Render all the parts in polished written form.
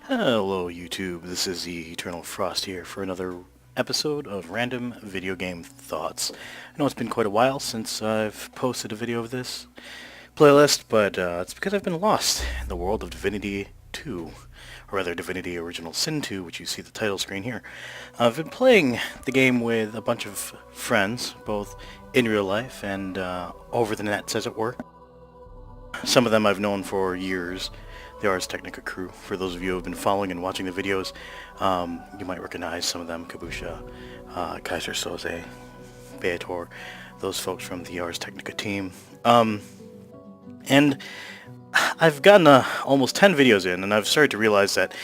Hello YouTube, this is the Eternal Frost here for another episode of Random Video Game Thoughts. I know it's been quite a while since I've posted a video of this playlist, but it's because I've been lost in the world of Divinity 2, or rather Divinity Original Sin 2, which you see the title screen here. I've been playing the game with a bunch of friends, both in real life and over the net, as it were. Some of them I've known for years. The Ars Technica crew. For those of you who have been following and watching the videos, you might recognize some of them. Kabusha, Kaiser Soze, Beator, those folks from the Ars Technica team. And I've gotten almost 10 videos in, and I've started to realize that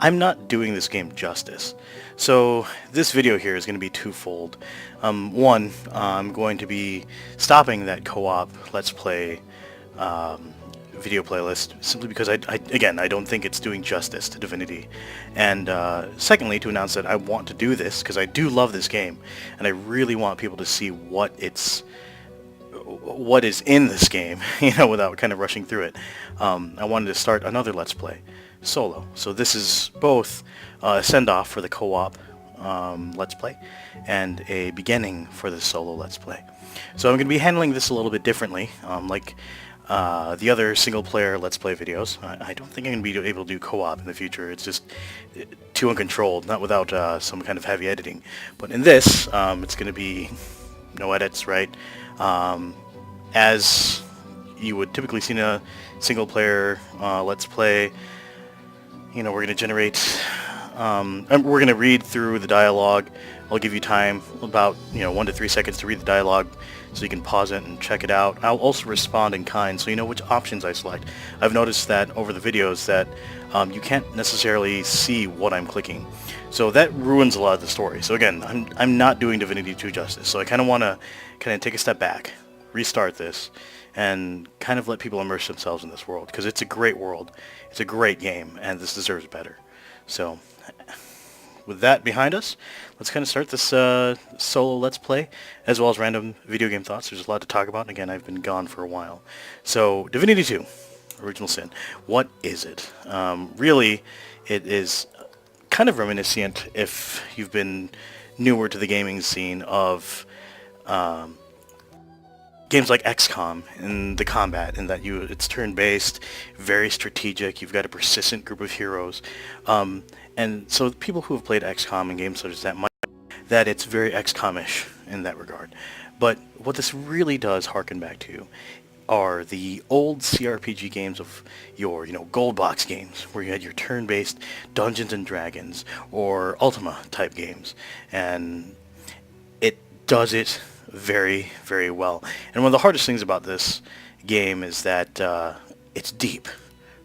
I'm not doing this game justice. So this video here is going to be twofold. One, I'm going to be stopping that co-op Let's Play video playlist simply because I don't think it's doing justice to Divinity, and secondly, to announce that I want to do this because I do love this game and I really want people to see what is in this game, without kind of rushing through it. I wanted to start another Let's Play solo, so this is both a send-off for the co-op Let's Play and a beginning for the solo Let's Play. So I'm going to be handling this a little bit differently, like the other single-player Let's Play videos. I don't think I'm going to be able to do co-op in the future. It's just too uncontrolled, not without some kind of heavy editing. But in this, it's going to be no edits, right? As you would typically see in a single-player Let's Play, we're going to generate... we're going to read through the dialogue. I'll give you time, about 1 to 3 seconds to read the dialogue, so you can pause it and check it out. I'll also respond in kind, so you know which options I select. I've noticed that over the videos that you can't necessarily see what I'm clicking, so that ruins a lot of the story. So again, I'm not doing Divinity 2 justice, so I kind of want to take a step back, restart this, and kind of let people immerse themselves in this world, because it's a great world, it's a great game, and this deserves better. So with that behind us, let's kind of start this solo Let's Play, as well as random video game thoughts. There's a lot to talk about, and again, I've been gone for a while. So, Divinity 2, Original Sin. What is it? Really, it is kind of reminiscent, if you've been newer to the gaming scene, of games like XCOM in the combat, in that it's turn-based, very strategic, you've got a persistent group of heroes. And so people who have played XCOM and games such as that it's very XCOM-ish in that regard. But what this really does harken back to are the old CRPG games of yore, gold box games, where you had your turn-based Dungeons and Dragons or Ultima type games. And it does it very, very well. And one of the hardest things about this game is that it's deep,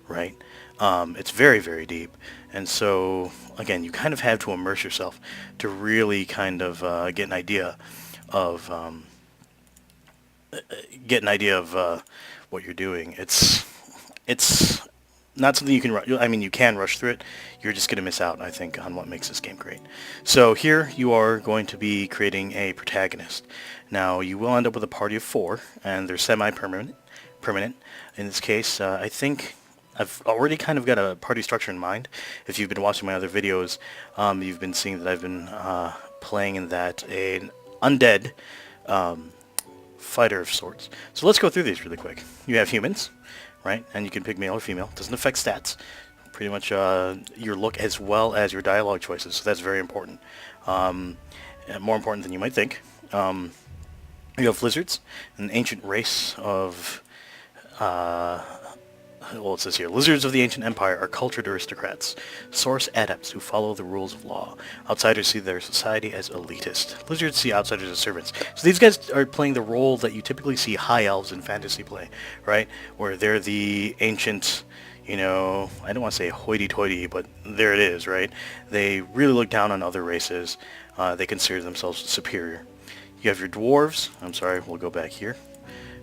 right? It's very, very deep. And so, again, you kind of have to immerse yourself to really kind of get an idea of what you're doing. It's not something you can rush. I mean, you can rush through it. You're just going to miss out, I think, on what makes this game great. So here you are going to be creating a protagonist. Now, you will end up with a party of 4, and they're semi-permanent. In this case, I think I've already kind of got a party structure in mind. If you've been watching my other videos, you've been seeing that I've been playing in that an undead fighter of sorts. So let's go through these really quick. You have humans, right? And you can pick male or female. Doesn't affect stats. Pretty much your look as well as your dialogue choices. So that's very important. More important than you might think. You have lizards, an ancient race of... well, it says here, lizards of the ancient empire are cultured aristocrats, source adepts who follow the rules of law. Outsiders see their society as elitist. Lizards see outsiders as servants. So these guys are playing the role that you typically see high elves in fantasy play, right? Where they're the ancient, I don't want to say hoity-toity, but there it is, right? They really look down on other races. They consider themselves superior. You have your dwarves. I'm sorry, we'll go back here.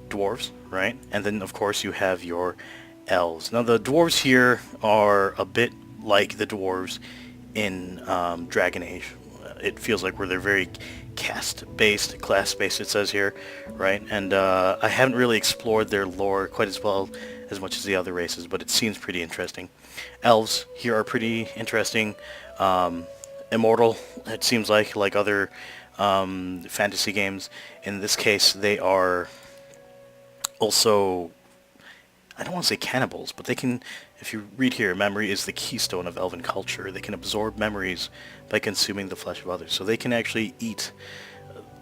Dwarves, right? And then, of course, you have your elves. Now the dwarves here are a bit like the dwarves in Dragon Age. It feels like they're very caste-based, class-based, it says here, right? And I haven't really explored their lore quite as well as much as the other races, but it seems pretty interesting. Elves here are pretty interesting. Immortal, it seems like other fantasy games. In this case, they are also, I don't want to say cannibals, but they can, if you read here, memory is the keystone of elven culture. They can absorb memories by consuming the flesh of others. So they can actually eat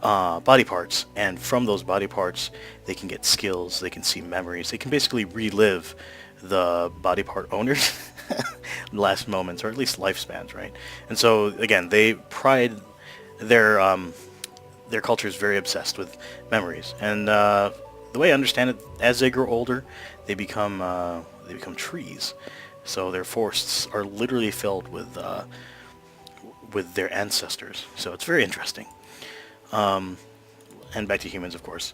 body parts, and from those body parts they can get skills, they can see memories, they can basically relive the body part owners last moments, or at least lifespans, right? And so again, they pride their culture is very obsessed with memories, and the way I understand it, as they grow older, they become trees. So their forests are literally filled with their ancestors. So it's very interesting. And back to humans, of course.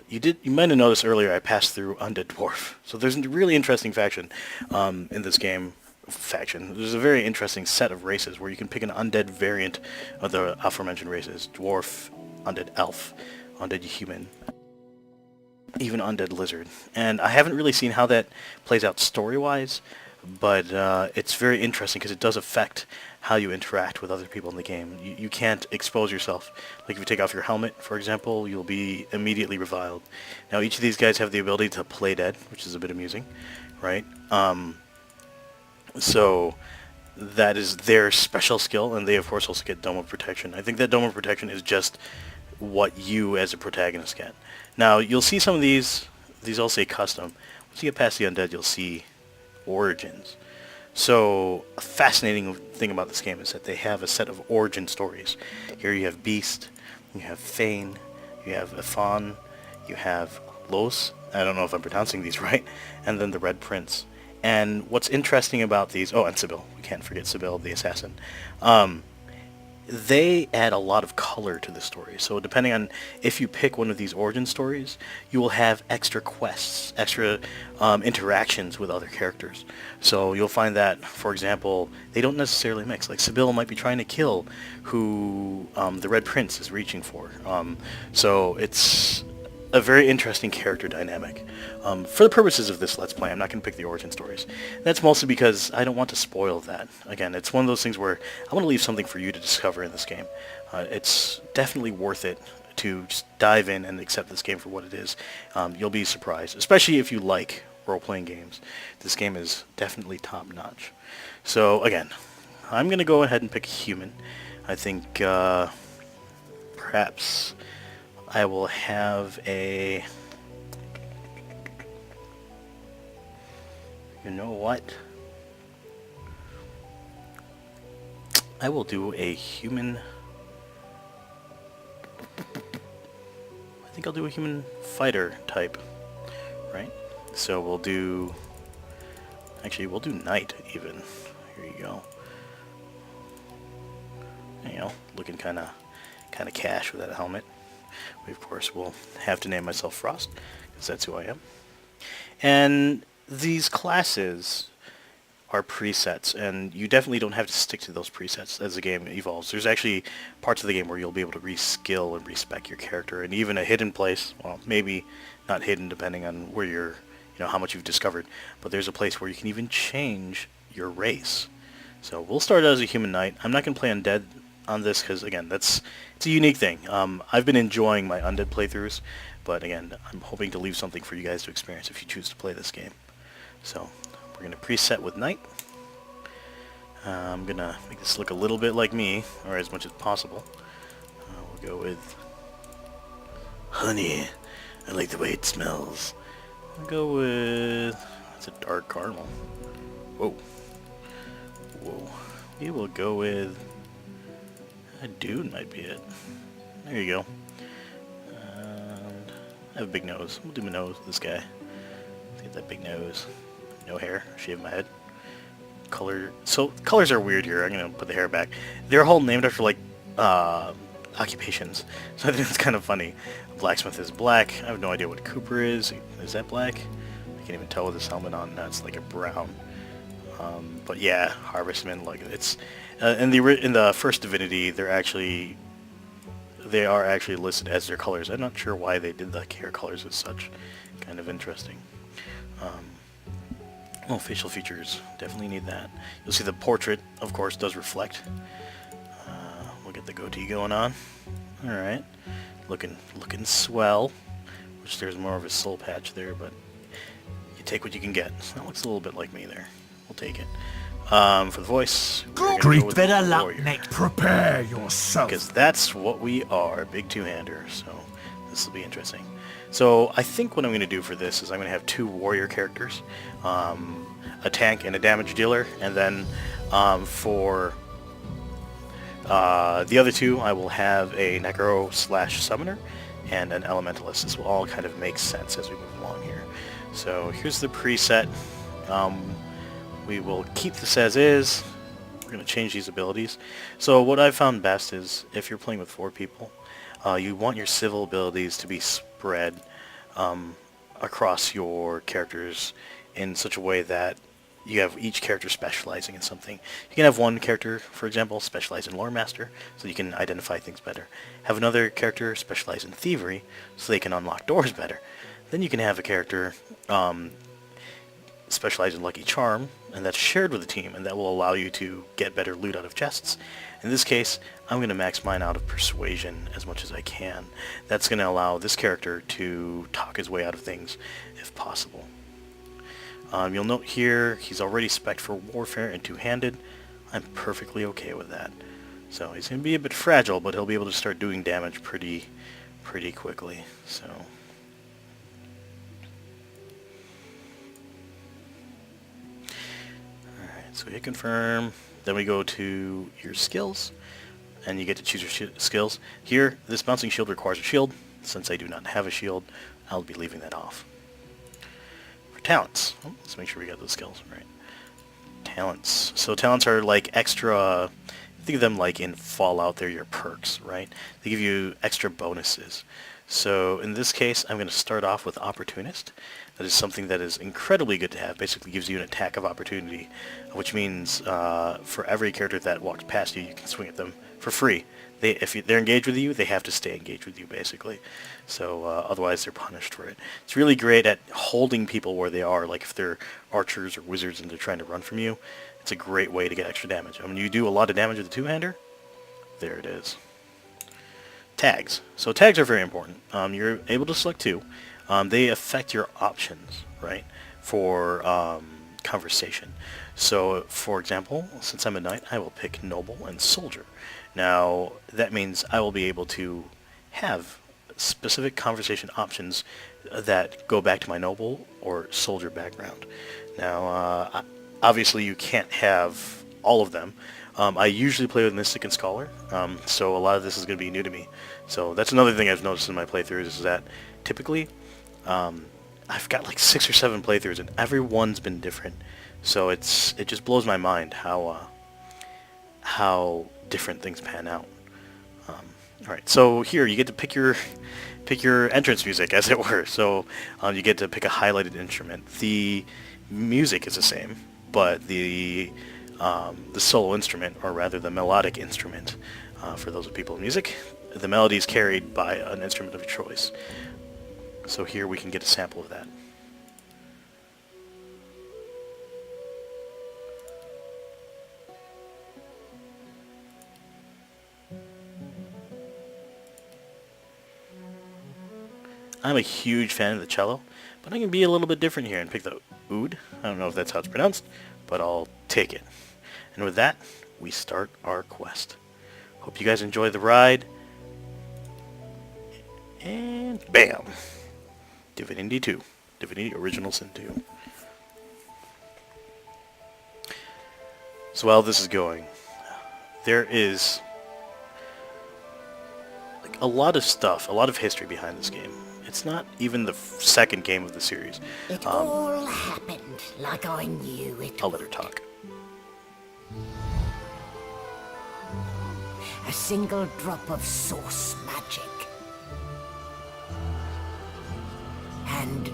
You might have noticed earlier I passed through Undead Dwarf. So there's a really interesting faction in this game. There's a very interesting set of races where you can pick an undead variant of the aforementioned races. Dwarf, undead elf, undead human, even undead lizard. And I haven't really seen how that plays out story-wise, but it's very interesting because it does affect how you interact with other people in the game. You can't expose yourself. Like if you take off your helmet, for example, you'll be immediately reviled. Now each of these guys have the ability to play dead, which is a bit amusing, right? So that is their special skill, and they of course also get Dome of Protection. I think that Dome of Protection is just what you as a protagonist get. Now you'll see some of these all say custom. Once you get past the undead, you'll see origins. So a fascinating thing about this game is that they have a set of origin stories. Here you have Beast, you have Fane, you have Ifan, you have Los, I don't know if I'm pronouncing these right, and then the Red Prince. And what's interesting about these, and Sybil, we can't forget Sybil the assassin. They add a lot of color to the story. So depending on if you pick one of these origin stories, you will have extra quests, extra interactions with other characters. So you'll find that, for example, they don't necessarily mix. Like Sybil might be trying to kill who the Red Prince is reaching for. So it's a very interesting character dynamic. For the purposes of this Let's Play, I'm not going to pick the origin stories. That's mostly because I don't want to spoil that. Again, it's one of those things where I want to leave something for you to discover in this game. It's definitely worth it to just dive in and accept this game for what it is. You'll be surprised, especially if you like role-playing games. This game is definitely top-notch. So, again, I'm going to go ahead and pick human. I think perhaps I will have a... You know what? I will do a human... I think I'll do a human fighter type, right? So we'll do... Actually, we'll do knight even. Here you go. You know, looking kind of cash with that helmet. We, of course, will have to name myself Frost, because that's who I am. And these classes are presets, and you definitely don't have to stick to those presets as the game evolves. There's actually parts of the game where you'll be able to reskill and respec your character, and even a hidden place, well, maybe not hidden depending on where you're, how much you've discovered, but there's a place where you can even change your race. So we'll start out as a human knight. I'm not going to play undead on this because, again, it's a unique thing. I've been enjoying my undead playthroughs, but again, I'm hoping to leave something for you guys to experience if you choose to play this game. So we're going to preset with knight. I'm going to make this look a little bit like me, or as much as possible. We'll go with honey. I like the way it smells. We'll go with... That's a dark caramel. Whoa. Whoa. We will go with... A dude might be it. There you go. And I have a big nose. We'll do my nose, this guy. Let's get that big nose. No hair. Shave my head. Color. So, colors are weird here. I'm going to put the hair back. They're all named after, like, occupations. So I think it's kind of funny. Blacksmith is black. I have no idea what Cooper is. Is that black? I can't even tell with this helmet on. That's like a brown. But yeah, Harvestman, like it's in the first Divinity, they are actually listed as their colors. I'm not sure why they did the hair colors as such. Kind of interesting. Oh, facial features. Definitely need that. You'll see the portrait, of course, does reflect. We'll get the goatee going on. Alright. Looking swell. Which there's more of a soul patch there, but you take what you can get. So that looks a little bit like me there. We'll take it. For the voice, Great better luck, mate. Prepare yourself. Because that's what we are, big two-hander. So this will be interesting. So I think what I'm going to do for this is I'm going to have 2 warrior characters, a tank and a damage dealer, and then for the other 2 I will have a necro/summoner and an elementalist. This will all kind of make sense as we move along here. So here's the preset. We will keep this as is. We're going to change these abilities. So what I've found best is if you're playing with 4 people, you want your civil abilities to be spread across your characters in such a way that you have each character specializing in something. You can have one character, for example, specialize in Lore Master, so you can identify things better. Have another character specialize in Thievery, so they can unlock doors better. Then you can have a character specialize in Lucky Charm, and that's shared with the team, and that will allow you to get better loot out of chests. In this case, I'm going to max mine out of Persuasion as much as I can. That's going to allow this character to talk his way out of things, if possible. You'll note here, he's already spec'd for Warfare and two-handed. I'm perfectly okay with that. So he's going to be a bit fragile, but he'll be able to start doing damage pretty quickly. So so we hit confirm, then we go to your skills, and you get to choose your skills. Here, this bouncing shield requires a shield. Since I do not have a shield, I'll be leaving that off. For talents, let's make sure we got those skills right. Talents. So talents are like extra, think of them like in Fallout, they're your perks, right? They give you extra bonuses. So in this case, I'm going to start off with Opportunist. That is something that is incredibly good to have. Basically gives you an attack of opportunity, which means for every character that walks past you, you can swing at them for free. If they're engaged with you, they have to stay engaged with you, basically. So otherwise, they're punished for it. It's really great at holding people where they are, like if they're archers or wizards and they're trying to run from you. It's a great way to get extra damage. I mean, you do a lot of damage with the two-hander. There it is. Tags. So tags are very important. You're able to select 2. They affect your options, right, for conversation. So, for example, since I'm a knight, I will pick noble and soldier. Now, that means I will be able to have specific conversation options that go back to my noble or soldier background. Now, obviously you can't have all of them. I usually play with Mystic and Scholar, so a lot of this is going to be new to me. So that's another thing I've noticed in my playthroughs is that typically I've got like 6 or 7 playthroughs and every one's been different. So it just blows my mind how different things pan out. Alright, so here you get to pick your entrance music, as it were. So you get to pick a highlighted instrument. The music is the same, but the solo instrument, or rather the melodic instrument, for those of people in music, the melody is carried by an instrument of your choice. So here we can get a sample of that. I'm a huge fan of the cello, but I can be a little bit different here and pick the oud. I don't know if that's how it's pronounced, but I'll take it. And with that, we start our quest. Hope you guys enjoy the ride. And bam! Divinity 2. Divinity Original Sin 2. So while this is going, there is like a lot of stuff, a lot of history behind this game. It's not even the second game of the series. It all happened like I knew it. I'll let her talk. A single drop of source magic. And,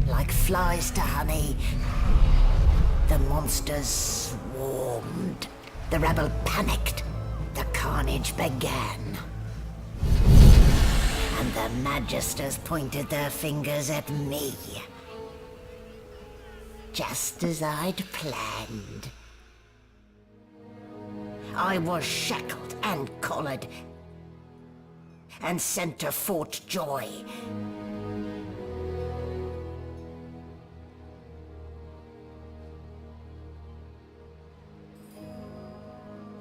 like flies to honey, the monsters swarmed. The rebel panicked. The carnage began. And the Magisters pointed their fingers at me. just as I'd planned. I was shackled and collared, and sent to Fort Joy.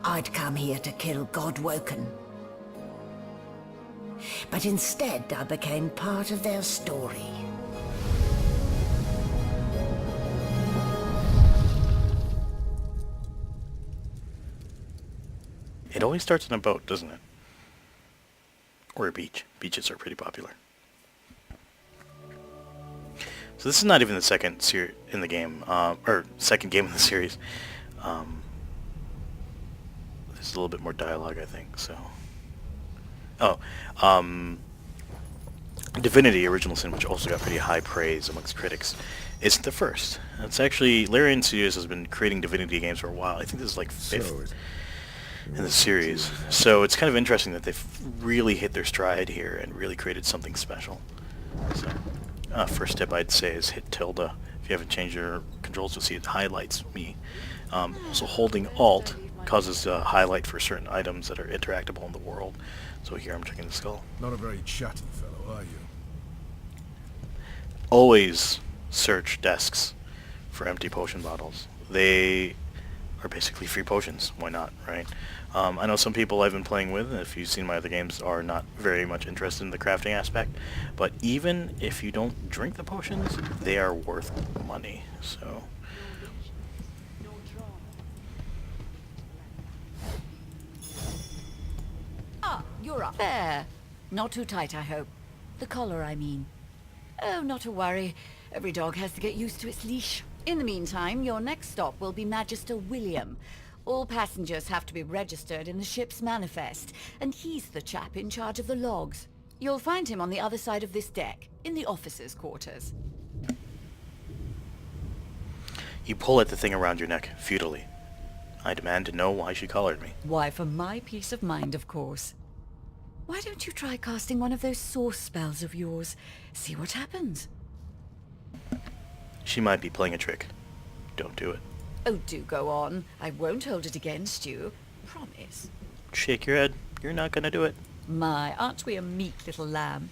I'd come here to kill Godwoken. But instead I became part of their story. It always starts on a boat, doesn't it? Or a beach. Beaches are pretty popular. So this is not even the second in the game, or second game in the series. There's a little bit more dialogue, I think. So, Divinity: Original Sin, which also got pretty high praise amongst critics, isn't the first. It's actually Larian Studios has been creating Divinity games for a while. I think this is like fifth in the series. So it's kind of interesting that they've really hit their stride here and really created something special. So, first step I'd say is hit tilde. If you haven't changed your controls, you'll see it highlights me. So holding Alt causes a highlight for certain items that are interactable in the world. So here I'm checking the skull. Not a very chatty fellow, are you? Always search desks for empty potion bottles. They are basically free potions. Why not, right? I know some people I've been playing with, if you've seen my other games, are not very much interested in the crafting aspect, but even if you don't drink the potions, they are worth money. So You're up. There. Not too tight, I hope. The collar, I mean. Oh, not to worry. Every dog has to get used to its leash. In the meantime, your next stop will be Magister William. All passengers have to be registered in the ship's manifest, and he's the chap in charge of the logs. You'll find him on the other side of this deck, in the officers' quarters. you pull at the thing around your neck, futilely. I demand to know why she collared me. Why, for my peace of mind, of course. Why don't you try casting one of those source spells of yours? See what happens. She might be playing a trick. Don't do it. Oh, do go on. I won't hold it against you. Promise. Shake your head. You're not gonna do it. My, aren't we a meek little lamb?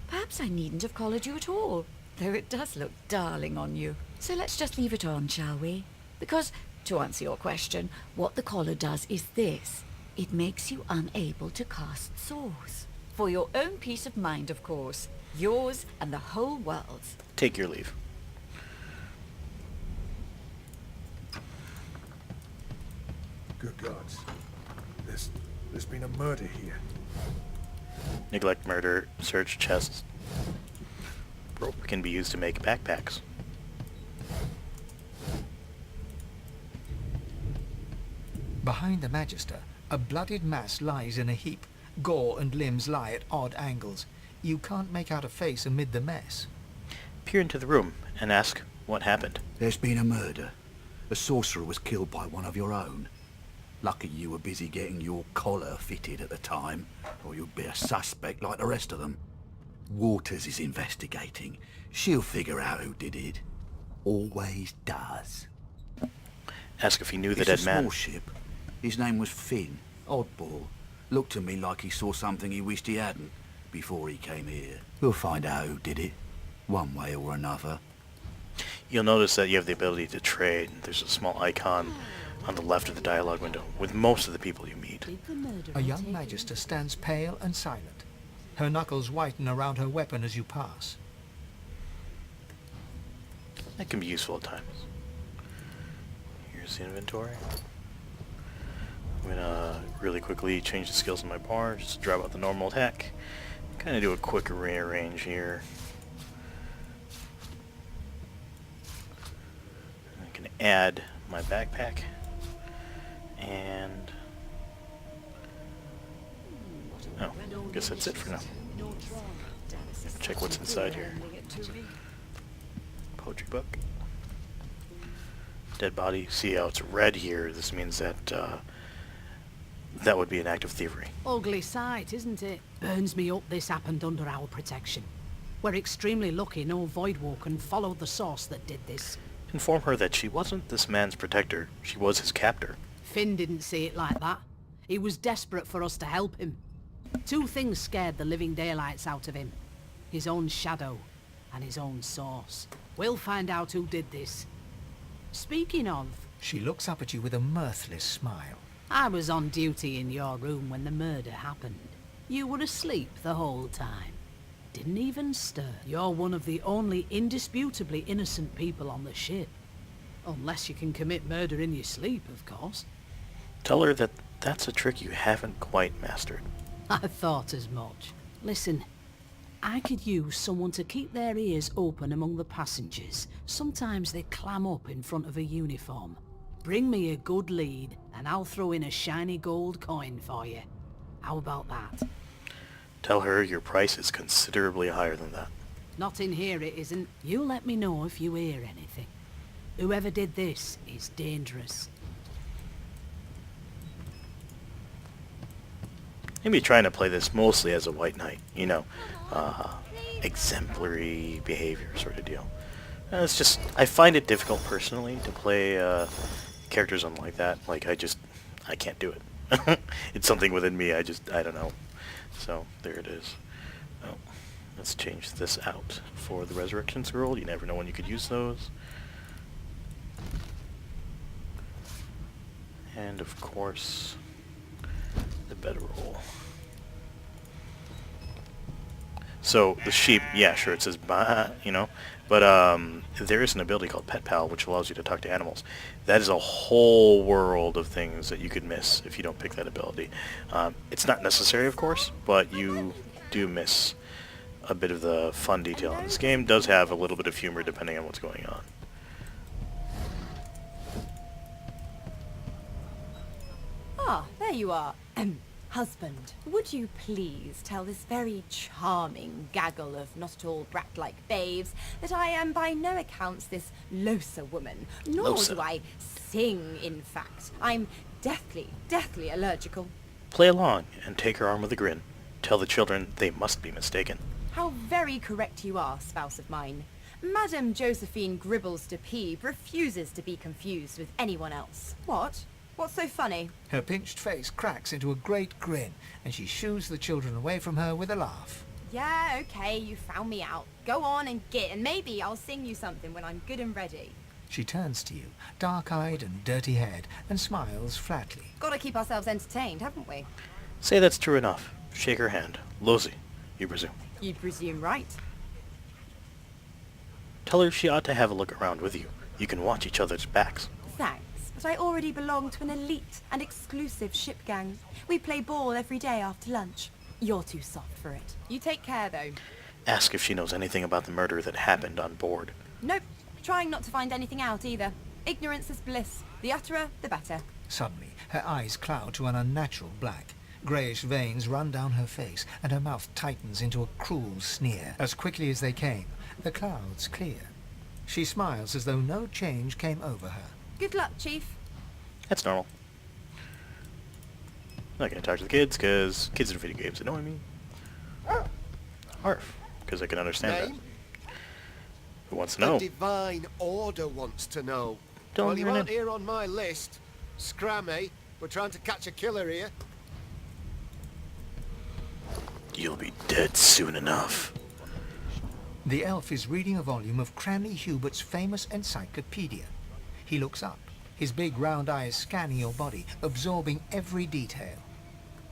Perhaps I needn't have collared you at all, though it does look darling on you. So let's just leave it on, shall we? Because, to answer your question, what the collar does is this. It makes you unable to cast source. For your own peace of mind, of course. Yours and the whole world's. Take your leave. Good gods. There's been a murder here. Neglect murder, search chests. Rope can be used to make backpacks. Behind the Magister, a bloodied mass lies in a heap. Gore and limbs lie at odd angles. You can't make out a face amid the mess. Peer into the room and ask what happened. There's been a murder. A sorcerer was killed by one of your own. Lucky you were busy getting your collar fitted at the time, or you'd be a suspect like the rest of them. Waters is investigating. She'll figure out who did it. Always does. Ask if he knew the It's dead a man. small ship. His name was Finn. Oddball. Looked to me like he saw something he wished he hadn't before he came here. We'll find out who did it, one way or another. You'll notice that you have the ability to trade. There's a small icon on the left of the dialogue window with most of the people you meet. A young Magister stands pale and silent. Her knuckles whiten around her weapon as you pass. That can be useful at times. Here's the inventory. I'm gonna really quickly change the skills in my bar, just drop out the normal attack. Kind of do a quick rearrange here. I can add my backpack. And oh, I guess that's it for now. Check what's inside here. Poetry book. Dead body. See how it's red here. This means that that would be an act of thievery. Ugly sight, isn't it? Burns me up this happened under our protection. We're extremely lucky no Voidwalker followed the source that did this. Inform her that she wasn't this man's protector. She was his captor. Finn didn't see it like that. He was desperate for us to help him. Two things scared the living daylights out of him. His own shadow and his own source. We'll find out who did this. Speaking of, She looks up at you with a mirthless smile. I was on duty in your room when the murder happened. You were asleep the whole time. Didn't even stir. You're one of the only indisputably innocent people on the ship. Unless you can commit murder in your sleep, of course. Tell her that that's a trick you haven't quite mastered. I thought as much. Listen, I could use someone to keep their ears open among the passengers. Sometimes they clam up in front of a uniform. Bring me a good lead, and I'll throw in a shiny gold coin for you. How about that? Tell her your price is considerably higher than that. Not in here it isn't. You let me know if you hear anything. Whoever did this is dangerous. Maybe trying to play this mostly as a white knight, you know, exemplary behavior sort of deal. It's just, I find it difficult personally to play characters like that. Like, I can't do it. It's something within me, I don't know. So, there it is. Oh, let's change this out for the Resurrection Scroll. You never know when you could use those. And, of course, the bedroll. So, the sheep, yeah, sure, it says bah, you know, but there is an ability called Pet Pal, which allows you to talk to animals. That is a whole world of things that you could miss if you don't pick that ability. It's not necessary, of course, but you do miss a bit of the fun detail. And this game does have a little bit of humor depending on what's going on. Ah, there you are. Husband, would you please tell this very charming gaggle of not-at-all brat-like babes that I am by no accounts this Losa woman, nor Losa. do I sing, in fact. I'm deathly, deathly allergical. Play along and take her arm with a grin. Tell the children they must be mistaken. How very correct you are, spouse of mine. Madame Josephine Gribbles de Peeb refuses to be confused with anyone else. What? What's so funny? Her pinched face cracks into a great grin, and she shoos the children away from her with a laugh. Yeah, okay, you found me out. Go on and git, and maybe I'll sing you something when I'm good and ready. She turns to you, dark-eyed and dirty-haired, and smiles flatly. Gotta keep ourselves entertained, haven't we? Say that's true enough. Shake her hand. Losie, you presume. You presume right. Tell her she ought to have a look around with you. You can watch each other's backs. Thanks, but I already belong to an elite and exclusive ship gang. We play ball every day after lunch. You're too soft for it. You take care, though. Ask if she knows anything about the murder that happened on board. Nope. Trying not to find anything out, either. Ignorance is bliss. The utterer, the better. Suddenly, her eyes cloud to an unnatural black. Greyish veins run down her face, and her mouth tightens into a cruel sneer. As quickly as they came, the clouds clear. She smiles as though no change came over her. Good luck, Chief. That's normal. I'm not going to talk to the kids, because kids in video games annoy me. Arf, because I can understand Name? that. Who wants to know? The Divine Order wants to know. Don't Well, you learn aren't it. here on my list. Scrammy, we're trying to catch a killer here. You'll be dead soon enough. The elf is reading a volume of Cranley Hubert's famous encyclopedia. He looks up, his big round eyes scanning your body, absorbing every detail.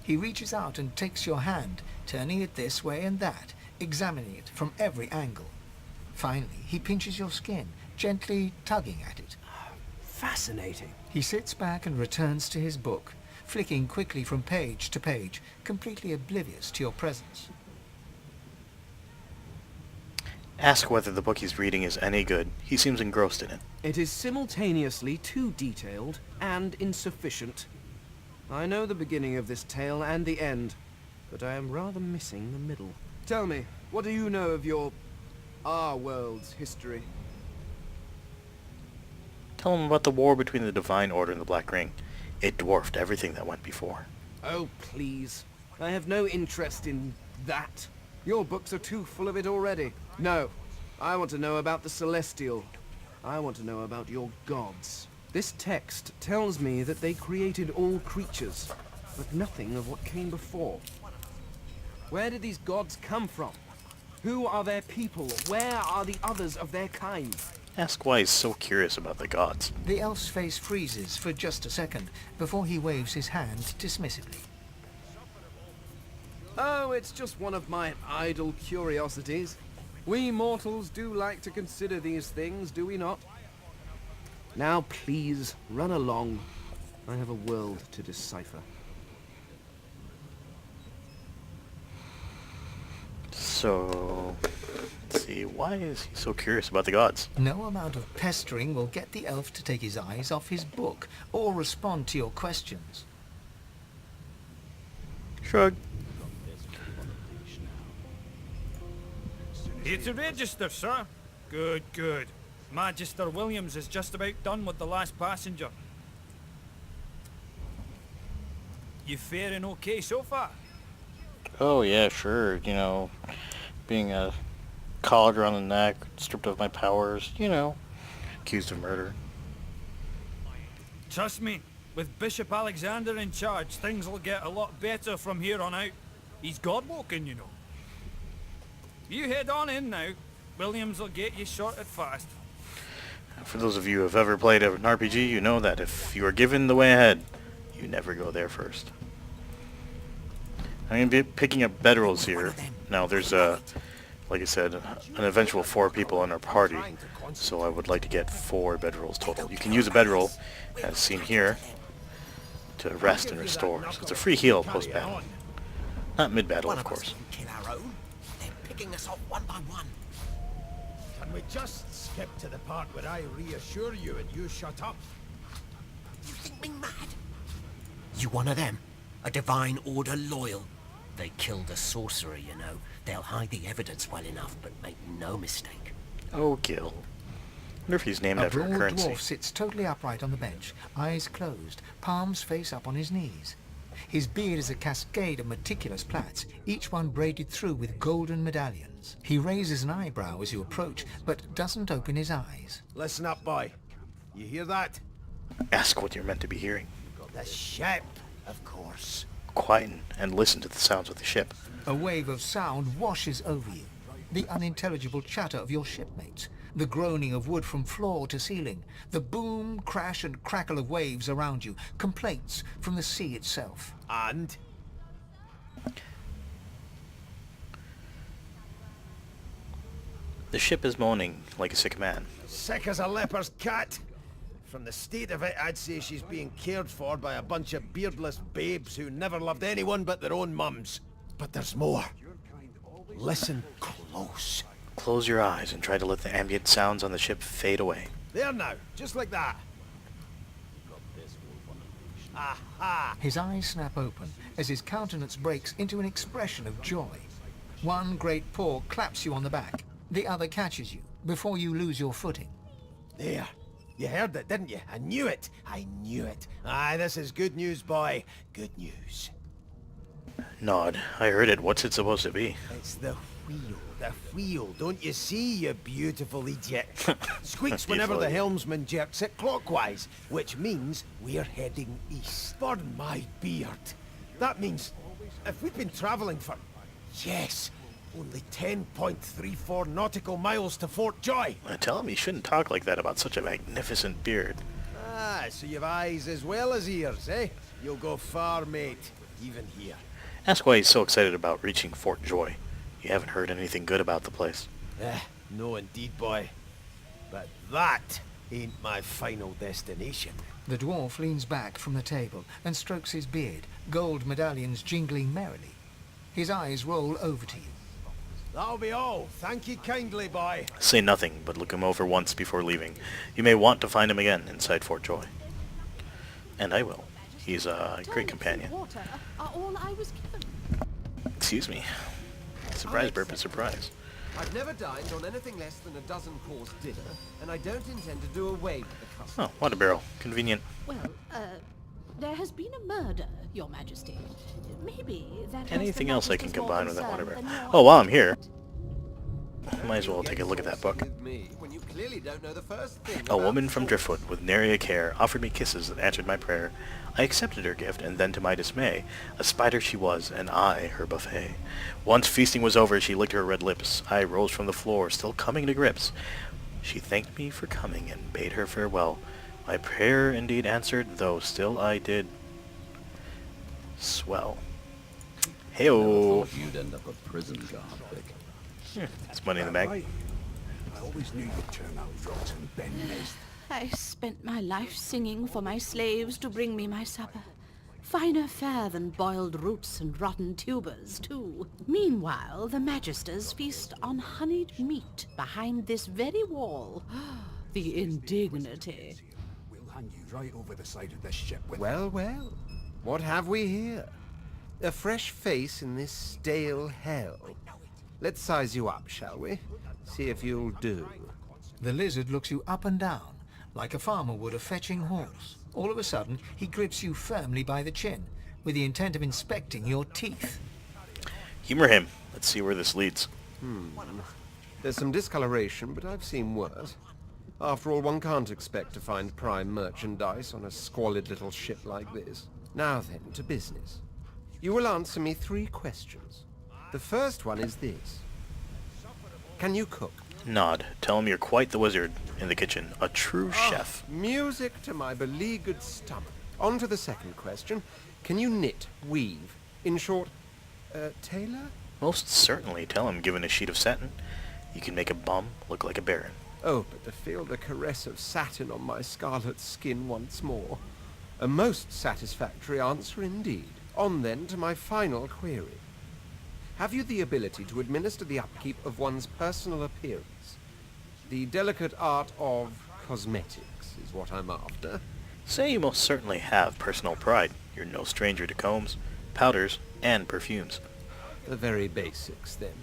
He reaches out and takes your hand, turning it this way and that, examining it from every angle. Finally, he pinches your skin, gently tugging at it. Fascinating. He sits back and returns to his book, flicking quickly from page to page, completely oblivious to your presence. Ask whether the book he's reading is any good. He seems engrossed in it. It is simultaneously too detailed and insufficient. I know the beginning of this tale and the end, but I am rather missing the middle. Tell me, what do you know of our world's history? Tell him about the war between the Divine Order and the Black Ring. It dwarfed everything that went before. Oh, please. I have no interest in that. Your books are too full of it already. No, I want to know about the Celestial. I want to know about your gods. This text tells me that they created all creatures, but nothing of what came before. Where did these gods come from? Who are their people? Where are the others of their kind? Ask why he's so curious about the gods. The elf's face freezes for just a second before he waves his hand dismissively. Oh, it's just one of my idle curiosities. We mortals do like to consider these things, do we not? Now please, run along. I have a world to decipher. So, let's see, why is he so curious about the gods? No amount of pestering will get the elf to take his eyes off his book or respond to your questions. Shrug. Here to register, sir. Good, good. Magister Williams is just about done with the last passenger. You faring okay so far? Oh yeah, sure, you know, being a college around the neck, stripped of my powers, you know, accused of murder. Trust me, with Bishop Alexander in charge, things will get a lot better from here on out. He's God-woken, you know. You head on in now. Williams will get you sorted fast. For those of you who have ever played an RPG, you know that if you are given the way ahead, you never go there first. I'm going to be picking up bedrolls here. Now there's like I said, an eventual 4 people in our party, so I would like to get 4 bedrolls total. You can use a bedroll, as seen here, to rest and restore. So it's a free heal post-battle. Not mid-battle, of course. Picking us off one by one. Can we just skip to the part where I reassure you and you shut up? You think me mad? You one of them? A Divine Order loyal? They killed a sorcerer, you know. They'll hide the evidence well enough, but make no mistake. Oh, Gil. I wonder if he's named after a broad currency. dwarf sits totally upright on the bench, eyes closed, palms face up on his knees. His beard is a cascade of meticulous plaits, each one braided through with golden medallions. He raises an eyebrow as you approach, but doesn't open his eyes. Listen up, boy. You hear that? Ask what you're meant to be hearing. The ship, of course. Quieten and listen to the sounds of the ship. A wave of sound washes over you. The unintelligible chatter of your shipmates, the groaning of wood from floor to ceiling, the boom, crash and crackle of waves around you, complaints from the sea itself. And? The ship is moaning like a sick man. Sick as a leper's cat. From the state of it, I'd say she's being cared for by a bunch of beardless babes who never loved anyone but their own mums. But there's more. Listen close. Close your eyes and try to let the ambient sounds on the ship fade away. There now, just like that. Aha! His eyes snap open as his countenance breaks into an expression of joy. One great paw claps you on the back. The other catches you before you lose your footing. There. You heard it, didn't you? I knew it. I knew it. Aye, this is good news, boy. Good news. Nod. I heard it. What's it supposed to be? It's the wheel. The wheel. Don't you see, you beautiful idiot? Squeaks whenever the helmsman jerks it clockwise, which means we're heading east. Burn my beard. That means if we've been travelling for, yes, only 10.34 nautical miles to Fort Joy. Tell him he shouldn't talk like that about such a magnificent beard. Ah, so you've eyes as well as ears, eh? You'll go far, mate. Even here. Ask why he's so excited about reaching Fort Joy. You haven't heard anything good about the place. No indeed, boy. But that ain't my final destination. The dwarf leans back from the table and strokes his beard, gold medallions jingling merrily. His eyes roll over to you. That'll be all. Thank you kindly, boy. Say nothing, but look him over once before leaving. You may want to find him again inside Fort Joy. And I will. He's a great companion. Water are all I was given. Excuse me. Surprise burp is surprise. I've never dined on anything less than a dozen-course dinner, and I don't intend to do away with the custom. Oh, water barrel. Convenient. Well, there has been a murder, Your Majesty. Maybe that has Anything the else I can Majesty's more combine with that water concern barrel? than your Oh, while I'm here. Might as well take a look at that book. With me when you clearly don't know the first thing A about woman from swords. Driftwood, with nary a care, offered me kisses that answered my prayer. I accepted her gift, and then to my dismay, a spider she was, and I her buffet. Once feasting was over, she licked her red lips. I rose from the floor, still coming to grips. She thanked me for coming, and bade her farewell. My prayer indeed answered, though still I did swell. Hey-oh! Thought you'd end up a prison guard, Vic. It's money in the bag. I always knew you'd turn out rotten, Ben Nest. I spent my life singing for my slaves to bring me my supper. Finer fare than boiled roots and rotten tubers, too. Meanwhile, the Magisters feast on honeyed meat behind this very wall. The indignity. We'll hang you right over the side of this ship with... Well, well. What have we here? A fresh face in this stale hell. Let's size you up, shall we? See if you'll do. The lizard looks you up and down, like a farmer would a fetching horse. All of a sudden, he grips you firmly by the chin, with the intent of inspecting your teeth. Humor him. Let's see where this leads. There's some discoloration, but I've seen worse. After all, one can't expect to find prime merchandise on a squalid little ship like this. Now then, to business. You will answer me 3 questions. The first one is this. Can you cook? Nod. Tell him you're quite the wizard in the kitchen. A true chef. Music to my beleaguered stomach. On to the second question. Can you knit, weave? In short, tailor? Most certainly. Tell him, given a sheet of satin, you can make a bum look like a baron. Oh, but to feel the caress of satin on my scarlet skin once more. A most satisfactory answer indeed. On then to my final query. Have you the ability to administer the upkeep of one's personal appearance? The delicate art of cosmetics is what I'm after. Say you most certainly have personal pride. You're no stranger to combs, powders, and perfumes. The very basics, then.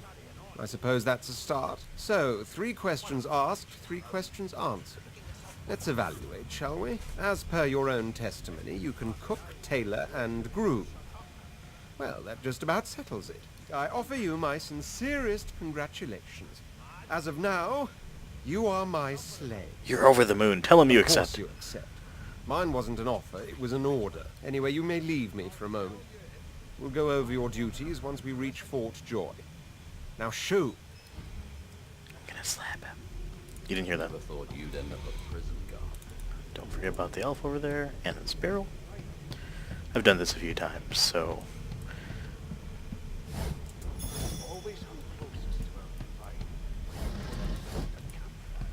I suppose that's a start. So, 3 questions asked, 3 questions answered. Let's evaluate, shall we? As per your own testimony, you can cook, tailor, and groom. Well, that just about settles it. I offer you my sincerest congratulations. As of now, you are my slave. You're over the moon. Tell him you Of course accept. you accept. Mine wasn't an offer, it was an order. Anyway, you may leave me for a moment. We'll go over your duties once we reach Fort Joy. Now shoo! I'm gonna slap him. You didn't hear that. Never thought you'd end up a prison guard. Don't forget about the elf over there and the sparrow. I've done this a few times, so...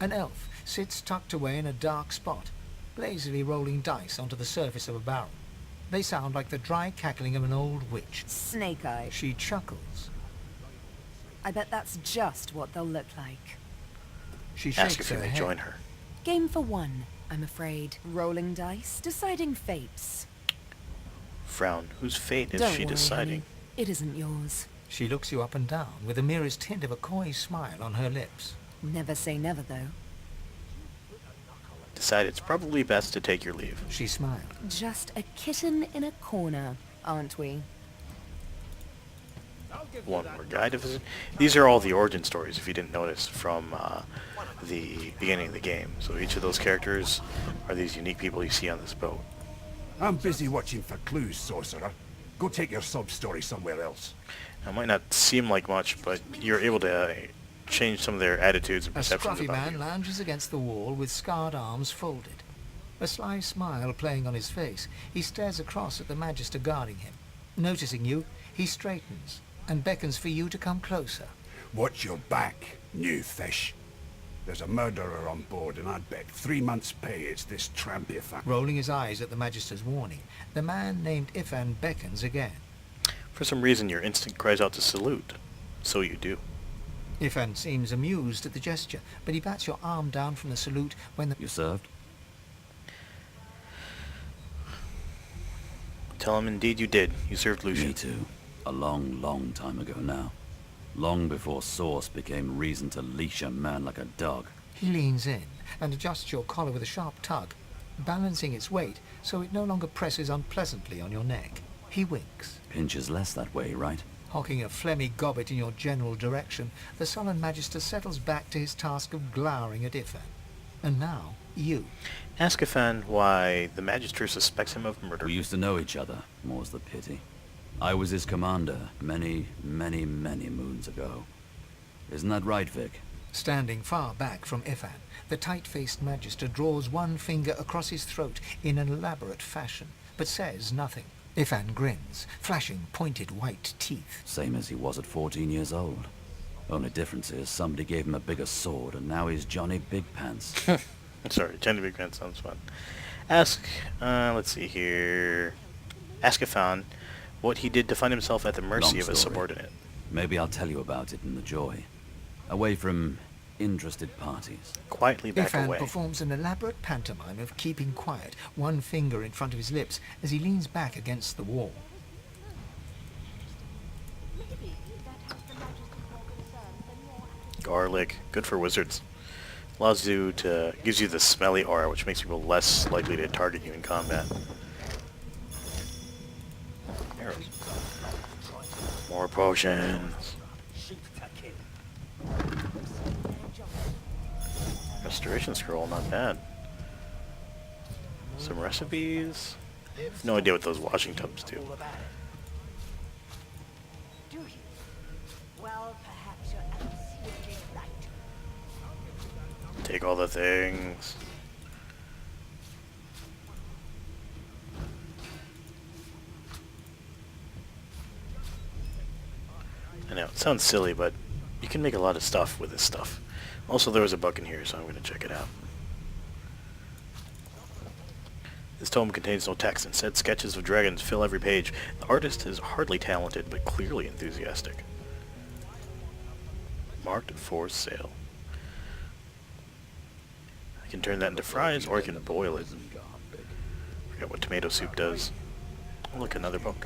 An elf sits tucked away in a dark spot, lazily rolling dice onto the surface of a barrel. They sound like the dry cackling of an old witch. Snake Eye. She chuckles. I bet that's just what they'll look like. She Ask shakes if you her may head. join her. Game for 1, I'm afraid. Rolling dice, deciding fates. Frown. Whose fate is Don't she worry, deciding? honey. It isn't yours. She looks you up and down with the merest hint of a coy smile on her lips. Never say never, though. Decide it's probably best to take your leave. She smiled. Just a kitten in a corner, aren't we? One more guide to visit. These are all the origin stories, if you didn't notice, from the beginning of the game. So each of those characters are these unique people you see on this boat. I'm busy watching for clues, sorcerer. Go take your sub-story somewhere else. Now, it might not seem like much, but you're able to change some of their attitudes and A perceptions scruffy about man you. lounges against the wall with scarred arms folded. A sly smile playing on his face, he stares across at the Magister guarding him. Noticing you, he straightens and beckons for you to come closer. Watch your back, new fish. There's a murderer on board, and I'd bet 3 months' pay it's this trampy fuck. Rolling his eyes at the Magister's warning, the man named Ifan beckons again. For some reason, your instinct cries out to salute. So you do. Ifan seems amused at the gesture, but he bats your arm down from the salute when the... You served? Tell him indeed you did. You served Lucian. Me too. A long, long time ago now. Long before Source became reason to leash a man like a dog. He leans in and adjusts your collar with a sharp tug, balancing its weight so it no longer presses unpleasantly on your neck. He winks. Pinches less that way, right? Hocking a phlegmy gobbet in your general direction, the sullen Magister settles back to his task of glowering at Ifan. And now, you. Ask Ifan why the Magister suspects him of murder. We used to know each other, more's the pity. I was his commander many, many, many moons ago. Isn't that right, Vic? Standing far back from Ifan, the tight-faced Magister draws one finger across his throat in an elaborate fashion, but says nothing. Ifan grins, flashing pointed white teeth. Same as he was at 14 years old. Only difference is somebody gave him a bigger sword, and now he's Johnny Big Pants. Sorry, Johnny Big Pants sounds fun. Ask, let's see here. Ask Ifan what he did to find himself at the mercy of a subordinate. Maybe I'll tell you about it in the joy. Away from interested parties. Quietly back Ifan away. performs an elaborate pantomime of keeping quiet, one finger in front of his lips as he leans back against the wall. Garlic, good for wizards. Allows you to, gives you the smelly aura, which makes people less likely to target you in combat. Arrows. More potions. Restoration scroll, not bad. Some recipes. I have no idea what those washing tubs do. Do you? Well, perhaps you're absolutely right. Take all the things. I know, it sounds silly, but you can make a lot of stuff with this stuff. Also, there was a book in here, so I'm going to check it out. This tome contains no text. Instead, sketches of dragons fill every page. The artist is hardly talented, but clearly enthusiastic. Marked for sale. I can turn that into fries, or I can boil it. Forget what tomato soup does. Oh, look, another book.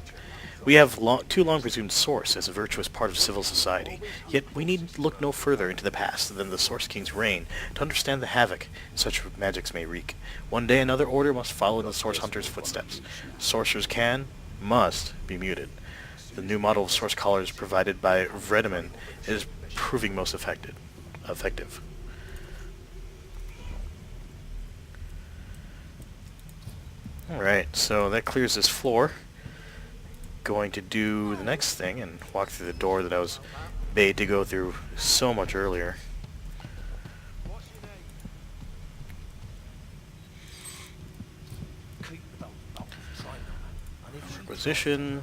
We have too long presumed Source as a virtuous part of civil society, yet we need look no further into the past than the Source King's reign to understand the havoc such magics may wreak. One day another order must follow in the Source Hunter's footsteps. Sorcerers must be muted. The new model of Source Collars provided by Vredeman is proving most effective. Alright, so that clears this floor. Going to do the next thing and walk through the door that I was bade to go through so much earlier. Requisition.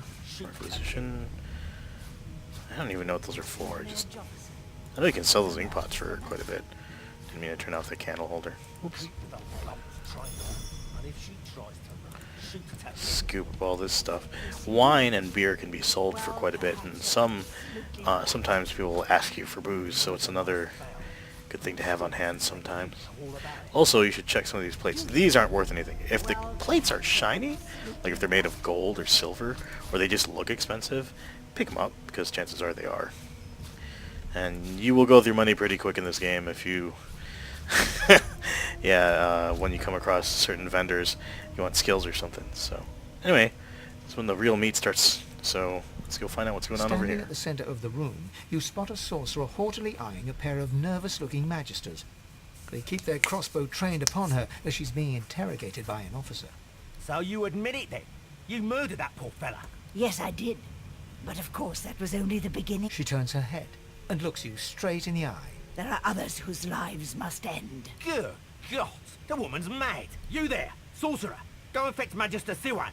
I don't even know what those are for. I know you can sell those ink pots for quite a bit. Didn't mean to turn off the candle holder. Oops. Scoop up all this stuff. Wine and beer can be sold for quite a bit, and sometimes people will ask you for booze, so it's another good thing to have on hand sometimes. Also, you should check some of these plates. These aren't worth anything. If the plates are shiny, like if they're made of gold or silver, or they just look expensive, pick them up, because chances are they are. And you will go through money pretty quick in this game if you... when you come across certain vendors, you want skills or something. So, anyway, that's when the real meat starts. So, let's go find out what's going on over Standing here. at the center of the room, you spot a sorcerer haughtily eyeing a pair of nervous-looking magisters. They keep their crossbow trained upon her as she's being interrogated by an officer. So you admit it then? You murdered that poor fella? Yes, I did. But of course, that was only the beginning. She turns her head and looks you straight in the eye. There are others whose lives must end. Good God, the woman's mad. You there, sorcerer, go and fetch Magister Siwan.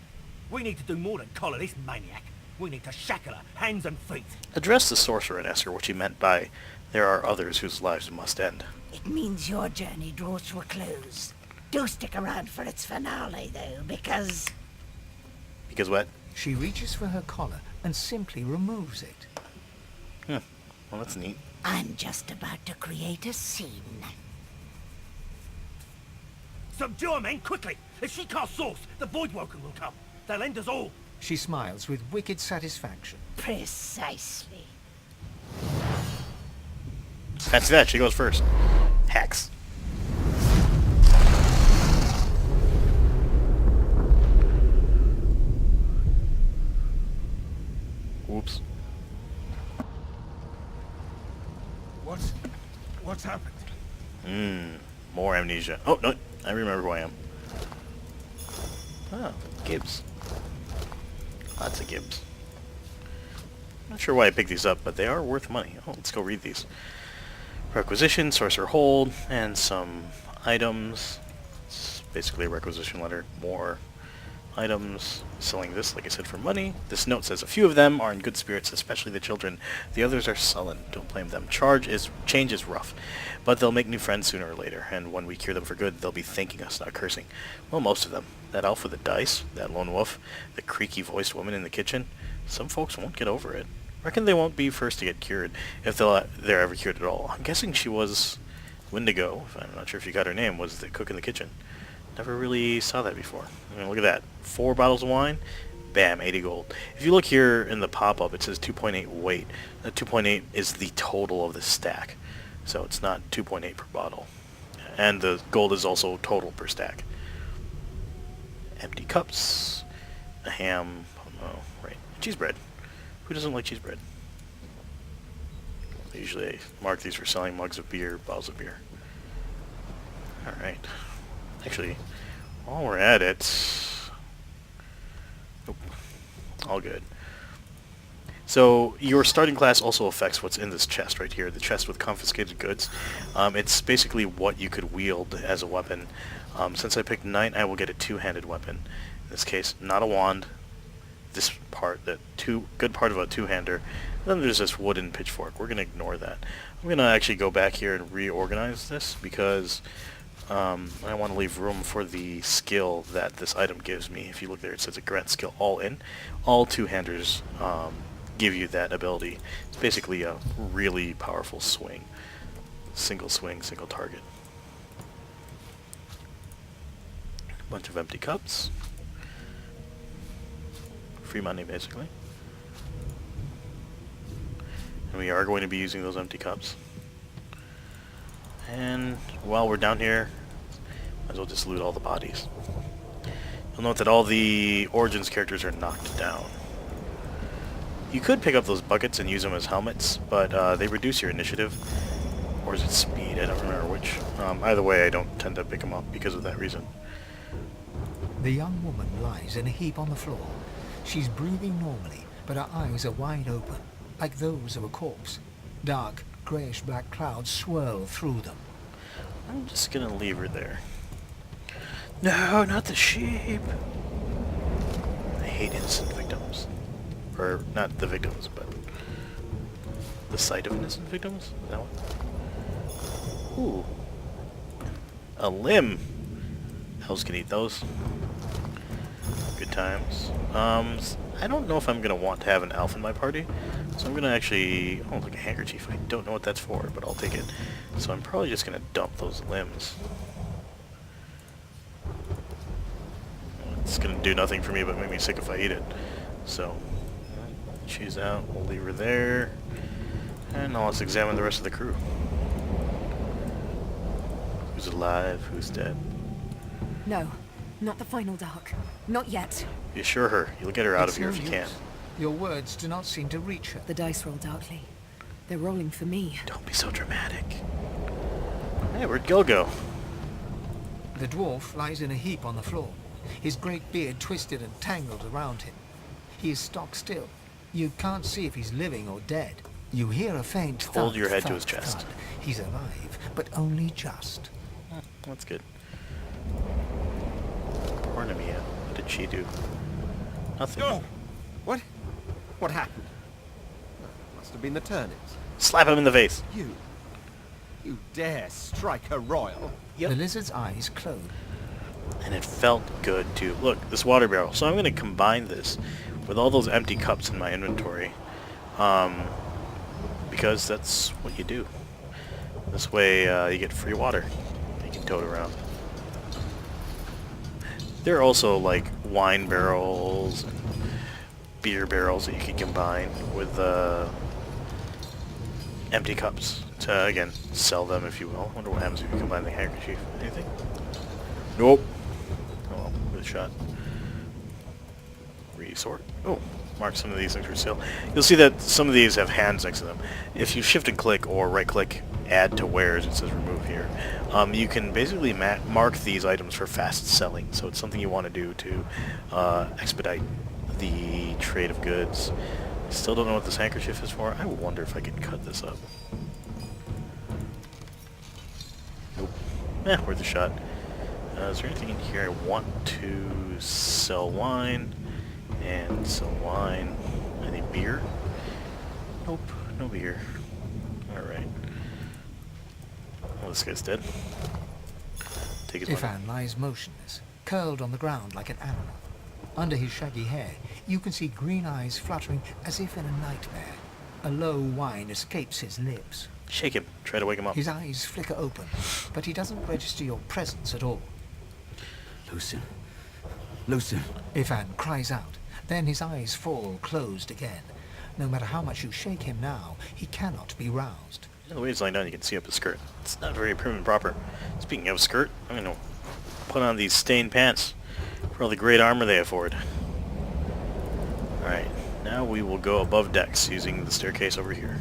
We need to do more than collar this maniac. We need to shackle her, hands and feet. Address the sorcerer and ask her what she meant by, there are others whose lives must end. It means your journey draws to a close. Do stick around for its finale, though, because... Because what? She reaches for her collar and simply removes it. Well, that's neat. I'm just about to create a scene. Subdue her, men, quickly! If she casts Source, the Voidwoken will come. They'll end us all. She smiles with wicked satisfaction. Precisely. Fancy that, she goes first. Hacks. Oops. More amnesia. Oh, no, I remember who I am. Oh, Gibbs. Lots of Gibbs. Not sure why I picked these up, but they are worth money. Oh, let's go read these. Requisition, sorcerer hold, and some items. It's basically a requisition letter. More items. Selling this, like I said, for money. This note says a few of them are in good spirits, especially the children. The others are sullen. Don't blame them. Change is rough, but they'll make new friends sooner or later, and when we cure them for good, they'll be thanking us, not cursing. Well, most of them. That elf with the dice, that lone wolf, the creaky-voiced woman in the kitchen. Some folks won't get over it. Reckon they won't be first to get cured, if they're ever cured at all. I'm guessing she was Wendigo. I'm not sure if you got her name. Was the cook in the kitchen. Never really saw that before. I mean, look at that. 4 bottles of wine. Bam, 80 gold. If you look here in the pop-up, it says 2.8 weight. That 2.8 is the total of the stack. So it's not 2.8 per bottle. And the gold is also total per stack. Empty cups. A ham. Oh no, right. Cheese bread. Who doesn't like cheese bread? Usually I mark these for selling mugs of beer, bottles of beer. Alright. Actually, while we're at it... Nope. All good. So, your starting class also affects what's in this chest right here. The chest with confiscated goods. It's basically what you could wield as a weapon. Since I picked Knight, I will get a two-handed weapon. In this case, not a wand. This part, the good part of a two-hander. Then there's this wooden pitchfork. We're going to ignore that. I'm going to actually go back here and reorganize this because I want to leave room for the skill that this item gives me. If you look there, it says a grant skill all in. All two-handers give you that ability. It's basically a really powerful swing. Single swing, single target. Bunch of empty cups. Free money, basically. And we are going to be using those empty cups. And while we're down here, might as well just loot all the bodies. You'll note that all the Origins characters are knocked down. You could pick up those buckets and use them as helmets, but they reduce your initiative. Or is it speed? I don't remember which. Either way, I don't tend to pick them up because of that reason. The young woman lies in a heap on the floor. She's breathing normally, but her eyes are wide open, like those of a corpse. Dark, greyish-black clouds swirl through them. I'm just gonna leave her there. No, not the sheep! I hate innocent victims. Or, not the victims, but the sight of innocent victims? Is that one? Ooh. A limb! Elves can eat those. Good times. I don't know if I'm going to want to have an elf in my party, so I'm going to actually... Oh, look, a handkerchief. I don't know what that's for, but I'll take it. So I'm probably just going to dump those limbs. It's going to do nothing for me but make me sick if I eat it. So, she's out. We'll leave her there. And now let's examine the rest of the crew. Who's alive? Who's dead? No, not the final dark. Not yet. You assure her. You'll get her out of here if you can. Your words do not seem to reach her. The dice roll darkly. They're rolling for me. Don't be so dramatic. Hey, where'd Gil go? The dwarf lies in a heap on the floor, his great beard twisted and tangled around him. He is stock still. You can't see if he's living or dead. You hear a faint thud. Hold your head to thud, his chest. thud. He's alive, but only just. That's good. Poor Nemia. What did she do? Nothing. Oh! What? What happened? Must have been the turnips. Slap him in the face. You dare strike a royal? Yep. The lizard's eyes closed. And it felt good too. Look, this water barrel. So I'm going to combine this with all those empty cups in my inventory. Because that's what you do. This way you get free water. You can tote around. There are also like wine barrels and beer barrels that you can combine with empty cups to, again, sell them if you will. I wonder what happens if you combine the handkerchief. Anything? Nope. Oh well, with a shot. Resort. Oh, mark some of these things for sale. You'll see that some of these have hands next to them. If you shift and click or right click add to wares, it says remove here. You can basically mark these items for fast selling, so it's something you want to do to expedite the trade of goods. Still don't know what this handkerchief is for. I wonder if I could cut this up. Nope. Worth a shot. Is there anything in here I want to sell? Wine and sell wine. Any beer? Nope, no beer. Alright. Well, this guy's dead. Take his money. Ifan lies motionless, curled on the ground like an animal. Under his shaggy hair, you can see green eyes fluttering as if in a nightmare. A low whine escapes his lips. Shake him. Try to wake him up. His eyes flicker open, but he doesn't register your presence at all. Lucien. Lucien. Ifan cries out. Then his eyes fall closed again. No matter how much you shake him now, he cannot be roused. The way he's lying down, you can see up his skirt. It's not very prim and proper. Speaking of skirt, I'm going to put on these stained pants for all the great armor they afford. Alright, now we will go above decks using the staircase over here.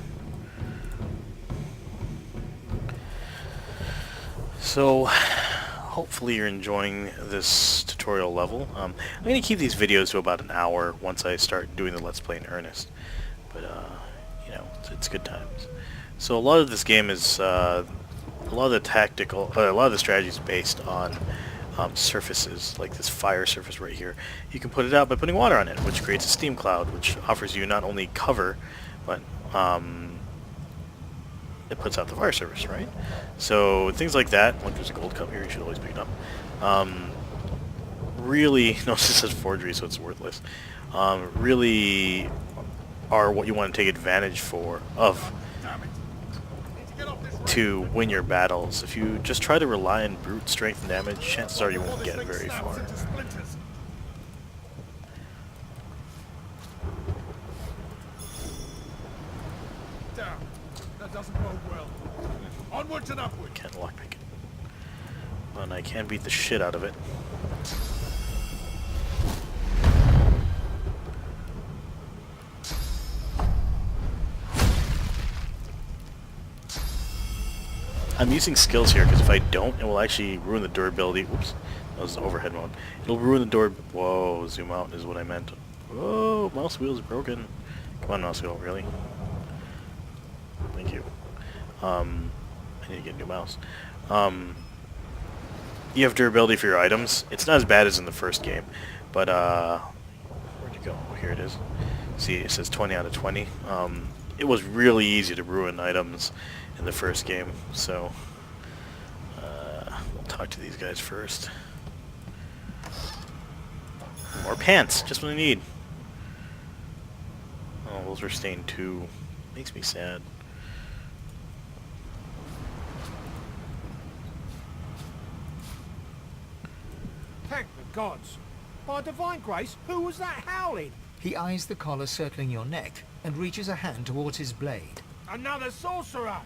So, hopefully you're enjoying this tutorial level. I'm going to keep these videos to about an hour once I start doing the Let's Play in earnest. But, you know, it's good times. So a lot of this game is, a lot of the strategy is based on surfaces, like this fire surface right here. You can put it out by putting water on it, which creates a steam cloud, which offers you not only cover, but it puts out the fire surface, right? So things like that, like there's a gold cup here, you should always pick it up. Really, no, this says forgery, so it's worthless. Really are what you want to take advantage of to win your battles. If you just try to rely on brute strength and damage, chances are you won't get very far. Damn, that doesn't bode well. Onwards and upwards. Can't lockpick it. But I can beat the shit out of it. I'm using skills here because if I don't, it will actually ruin the durability. Oops, that was overhead mode. It'll ruin the door. Whoa, zoom out is what I meant. Whoa, mouse wheel's broken. Come on, mouse wheel, really? Thank you. I need to get a new mouse. You have durability for your items. It's not as bad as in the first game, but where'd it go? Oh, here it is. See, it says 20 out of 20. It was really easy to ruin items in the first game, so we'll talk to these guys first. More pants, just what I need. Oh, those were stained too. Makes me sad. Thank the gods. By divine grace, who was that howling? He eyes the collar circling your neck and reaches a hand towards his blade. Another sorcerer!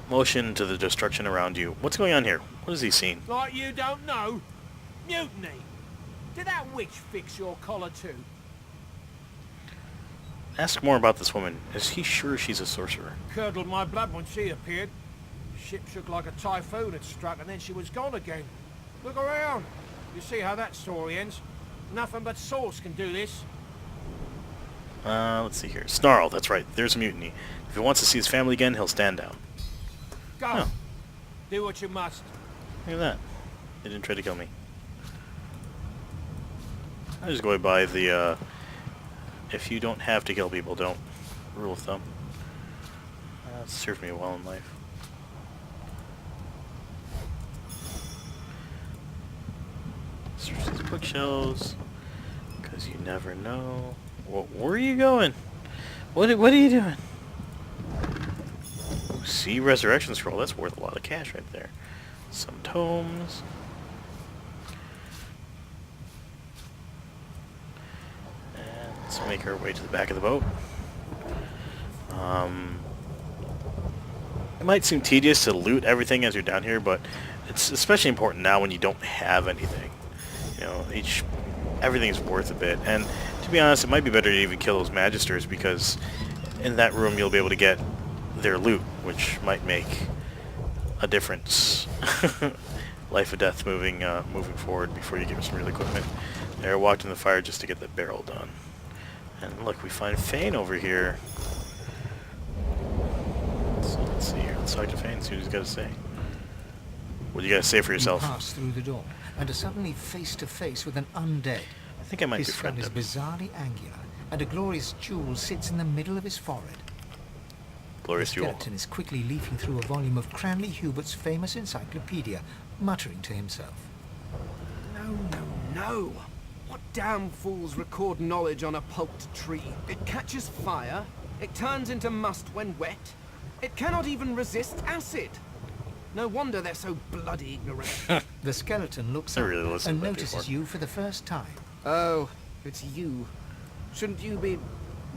Motion to the destruction around you. What's going on here? What has he seen? Like you don't know? Mutiny! Did that witch fix your collar too? Ask more about this woman. Is he sure she's a sorcerer? Curdled my blood when she appeared. Ship shook like a typhoon had struck and then she was gone again. Look around. You see how that story ends? Nothing but sauce can do this. Let's see here. Snarl, that's right. There's a mutiny. If he wants to see his family again, he'll stand down. Go. Oh. Do what you must. Look at that. They didn't try to kill me. I just go by the, if you don't have to kill people, don't. Rule of thumb. That served me well in life. Search these bookshelves, because you never know. Where are you going? What are you doing? See, resurrection scroll. That's worth a lot of cash right there. Some tomes. And let's make our way to the back of the boat. It might seem tedious to loot everything as you're down here, but it's especially important now when you don't have anything. You know, everything's worth a bit. And to be honest, it might be better to even kill those magisters, because in that room you'll be able to get their loot, which might make a difference. Life or death moving forward before you give us some real equipment. There, walked in the fire just to get that barrel done. And look, we find Fane over here. So let's see here. Let's talk to Fane, see what he's got to say. What do you got to say for yourself? You pass through the door and are suddenly face to face with an undead. I think I might His skull befriend is him. bizarrely angular, and a glorious jewel sits in the middle of his forehead. Glorious The jewel. skeleton is quickly leafing through a volume of Cranley Hubert's famous encyclopedia, muttering to himself. No. What damn fools record knowledge on a pulped tree? It catches fire, it turns into must when wet, it cannot even resist acid. No wonder they're so bloody ignorant. The skeleton looks I up really listened and to that notices before. you for the first time. Oh, it's you. Shouldn't you be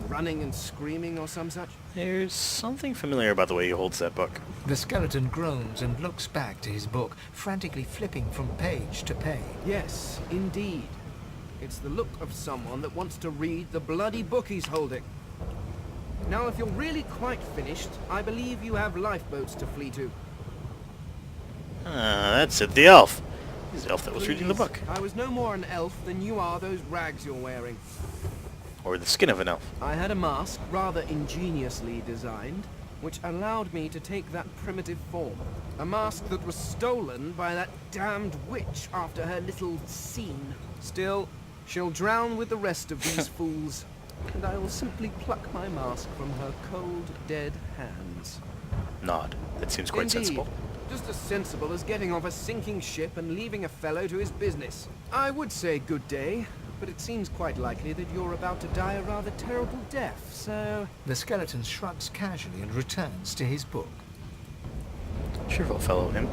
running and screaming or some such? There's something familiar about the way he holds that book. The skeleton groans and looks back to his book, frantically flipping from page to page. Yes, indeed. It's the look of someone that wants to read the bloody book he's holding. Now, if you're really quite finished, I believe you have lifeboats to flee to. That's it, the elf. He's the elf that was reading the Please, book. I was no more an elf than you are those rags you're wearing. Or the skin of an elf. I had a mask, rather ingeniously designed, which allowed me to take that primitive form. A mask that was stolen by that damned witch after her little scene. Still, she'll drown with the rest of these fools, and I will simply pluck my mask from her cold, dead hands. Nod. That seems quite Indeed. sensible. Just as sensible as getting off a sinking ship and leaving a fellow to his business. I would say good day, but it seems quite likely that you're about to die a rather terrible death, so... The skeleton shrugs casually and returns to his book. Cheerful fellow, him.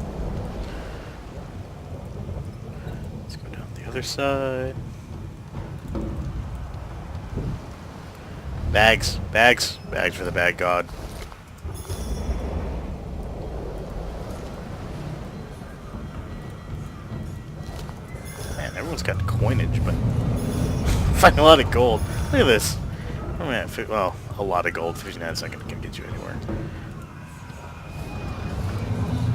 Let's go down the other side. Bags. Bags. Bags for the bag god. Man, everyone's got coinage, but... find a lot of gold. Look at this. Oh man, well, a lot of gold. 59 seconds can get you anywhere.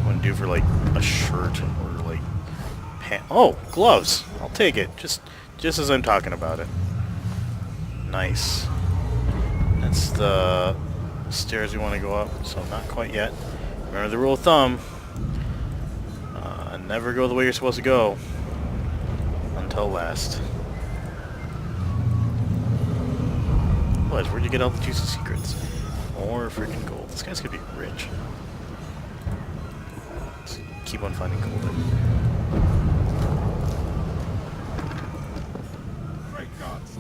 What to do for like a shirt or like pants? Oh, gloves. I'll take it. Just as I'm talking about it. Nice. That's the stairs we want to go up. So not quite yet. Remember the rule of thumb. Never go the way you're supposed to go until last. What? Where'd you get all the juicy secrets? More freaking gold. This guy's gonna be rich. Just keep on finding gold. Great gods!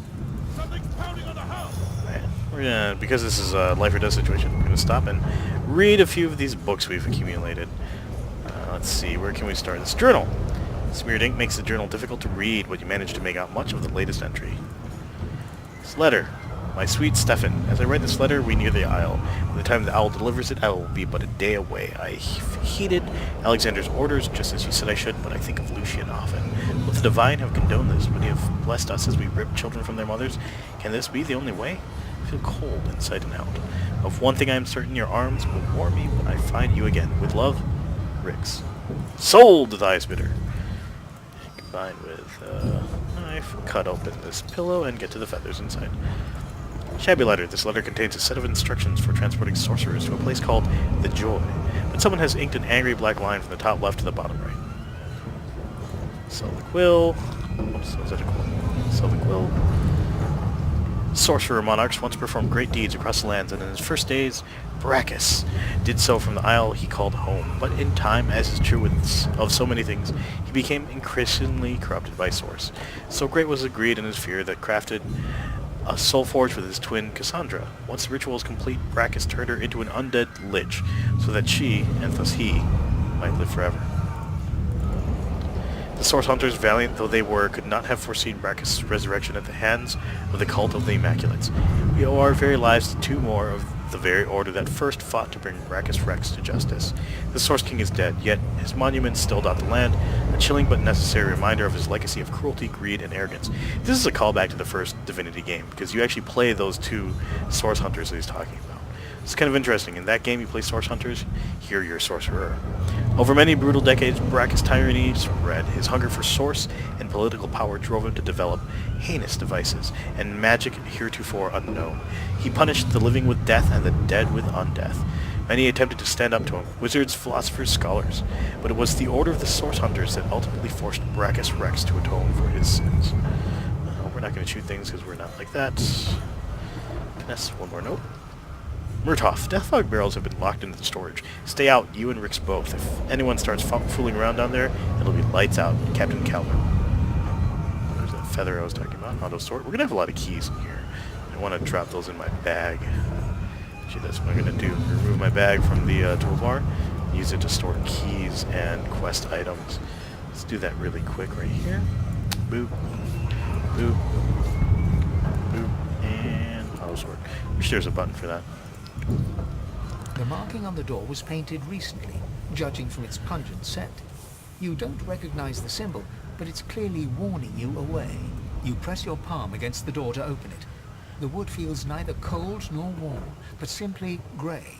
Something's pounding on the house! Man, we're gonna, because this is a life or death situation, we're gonna stop and read a few of these books we've accumulated. Let's see, where can we start? This journal. Smeared ink makes the journal difficult to read, but you manage to make out much of the latest entry. This letter. My sweet Stefan, as I write this letter, we near the Isle. By the time the owl delivers it, I will be but a day away. I heeded Alexander's orders, just as you said I should, but I think of Lucian often. Will the Divine have condoned this? Would he have blessed us as we rip children from their mothers? Can this be the only way? I feel cold inside and out. Of one thing I am certain, your arms will warm me when I find you again. With love, Rix. Sold to the highest bidder. Combined with knife, cut open this pillow and get to the feathers inside. Shabby letter. This letter contains a set of instructions for transporting sorcerers to a place called The Joy, but someone has inked an angry black line from the top left to the bottom right. Sell the quill. Oops, was that a quill? Sell the quill. Sorcerer monarchs once performed great deeds across the lands, and in his first days, Brachus did so from the isle he called home. But in time, as is true of so many things, he became increasingly corrupted by Source. So great was his greed and his fear that crafted a soul forge with his twin Cassandra. Once the ritual was complete, Brachus turned her into an undead lich, so that she, and thus he, might live forever. The Source Hunters, valiant though they were, could not have foreseen Brachus' resurrection at the hands of the cult of the Immaculates. We owe our very lives to two more of the very order that first fought to bring Brachus Rex to justice. The Source King is dead, yet his monument still dot the land, a chilling but necessary reminder of his legacy of cruelty, greed, and arrogance. This is a callback to the first Divinity game, because you actually play those two Source Hunters that he's talking about. It's kind of interesting. In that game, you play Source Hunters. Here, you're a Sorcerer. Over many brutal decades, Brackus' tyranny spread. His hunger for source and political power drove him to develop heinous devices and magic heretofore unknown. He punished the living with death and the dead with undeath. Many attempted to stand up to him, wizards, philosophers, scholars, but it was the Order of the Source Hunters that ultimately forced Brackus Rex to atone for his sins. We're not going to shoot things because we're not like that. That's one more note. Murtoff, Deathfog barrels have been locked into the storage. Stay out, you and Rix both. If anyone starts fooling around down there, it'll be lights out, Captain Calvin. There's that feather I was talking about. Auto sort. We're going to have a lot of keys in here. I want to drop those in my bag. Actually, that's what I'm going to do. Remove my bag from the toolbar. Use it to store keys and quest items. Let's do that really quick right here. Boop. Boop. Boop. And auto sort. Wish there's a button for that. The marking on the door was painted recently, judging from its pungent scent. You don't recognize the symbol, but it's clearly warning you away. You press your palm against the door to open it. The wood feels neither cold nor warm, but simply grey.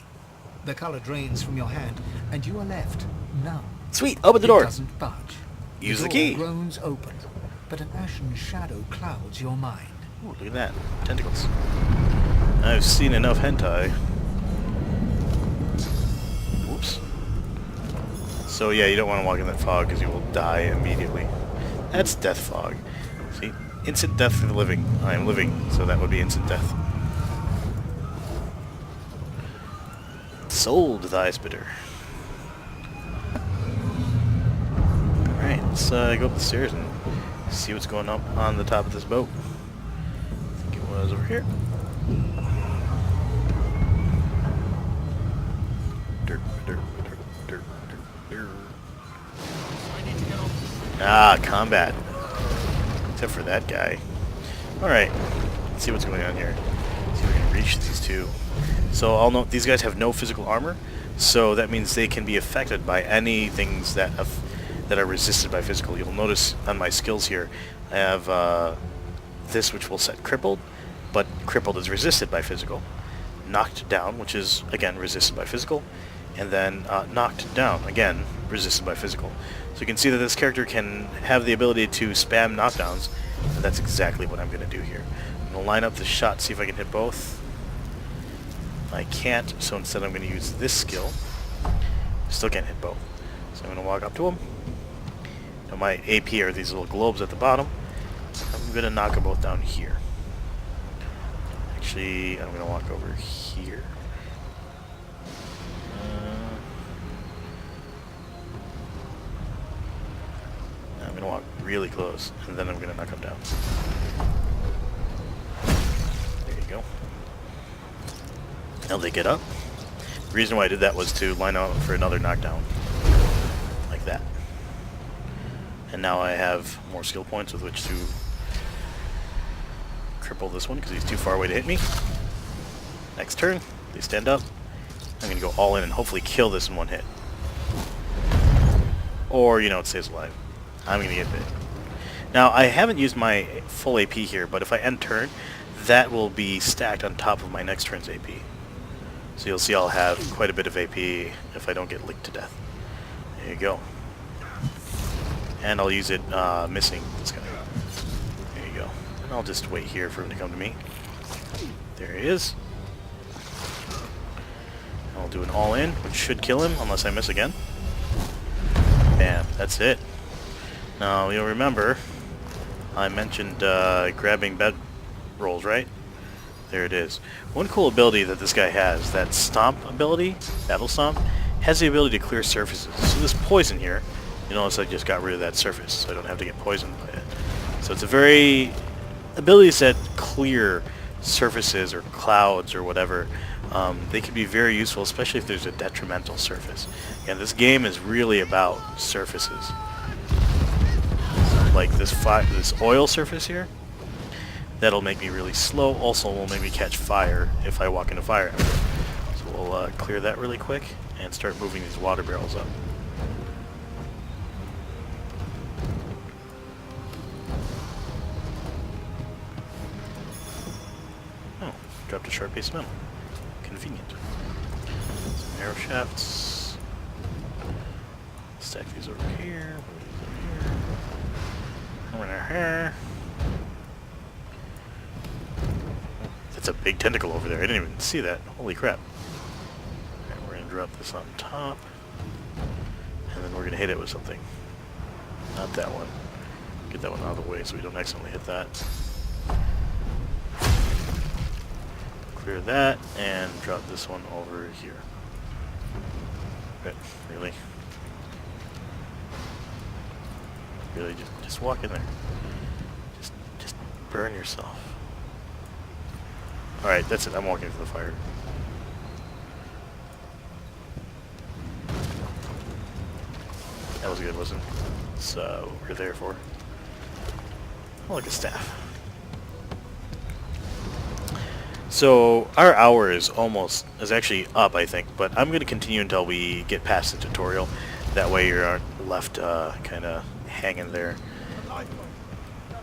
The color drains from your hand, and you are left numb. Sweet, open the door. It doesn't budge. Use the key. The door groans open, but an ashen shadow clouds your mind. Ooh, look at that. Tentacles. I've seen enough hentai. Whoops. So yeah, you don't want to walk in that fog because you will die immediately. That's death fog. See? Instant death for the living. I am living, so that would be instant death. Sold the ice bitter. Alright, let's go up the stairs and see what's going up on the top of this boat. I think it was over here. Ah, combat. Except for that guy. Alright, let's see what's going on here. Let's see if we can reach these two. So I'll note these guys have no physical armor, so that means they can be affected by any things that are resisted by physical. You'll notice on my skills here, I have this which will set crippled, but crippled is resisted by physical. Knocked down, which is, again, resisted by physical. And then knocked down, again, resisted by physical. So you can see that this character can have the ability to spam knockdowns, and that's exactly what I'm going to do here. I'm going to line up the shot, see if I can hit both. I can't, so instead I'm going to use this skill. Still can't hit both. So I'm going to walk up to him. Now my AP are these little globes at the bottom. I'm going to knock them both down here. Actually, I'm going to walk over here. I'm going to walk really close, and then I'm going to knock him down. There you go. Now they get up. The reason why I did that was to line up for another knockdown. Like that. And now I have more skill points with which to cripple this one, because he's too far away to hit me. Next turn, they stand up. I'm going to go all in and hopefully kill this in one hit. Or, you know, it stays alive. I'm going to get bit. Now, I haven't used my full AP here, but if I end turn, that will be stacked on top of my next turn's AP. So you'll see I'll have quite a bit of AP if I don't get licked to death. There you go. And I'll use it missing this guy. There you go. And I'll just wait here for him to come to me. There he is. I'll do an all-in, which should kill him unless I miss again. Bam, that's it. Now, you'll remember, I mentioned grabbing bed rolls, right? There it is. One cool ability that this guy has, that Stomp ability, Battle Stomp, has the ability to clear surfaces. So this poison here, you notice I just got rid of that surface, so I don't have to get poisoned by it. So it's a very ability set clear surfaces or clouds or whatever. They can be very useful, especially if there's a detrimental surface. And this game is really about surfaces. Like this oil surface here, that'll make me really slow. Also will make me catch fire if I walk into fire. So we'll clear that really quick and start moving these water barrels up. Oh, dropped a sharp piece of metal. convenient. Some arrow shafts. Stack these over here. Over here. That's a big tentacle over there. I didn't even see that. Holy crap. Alright, we're going to drop this on top. And then we're going to hit it with something. Not that one. Get that one out of the way so we don't accidentally hit that. Clear that, and drop this one over here. Really? Really, just walk in there. Just burn yourself. Alright, that's it. I'm walking for the fire. That was good, wasn't it? So, what we're there for. Oh, like a staff. So, our hour is actually up, I think, but I'm going to continue until we get past the tutorial. That way you aren't left kind of hanging there. That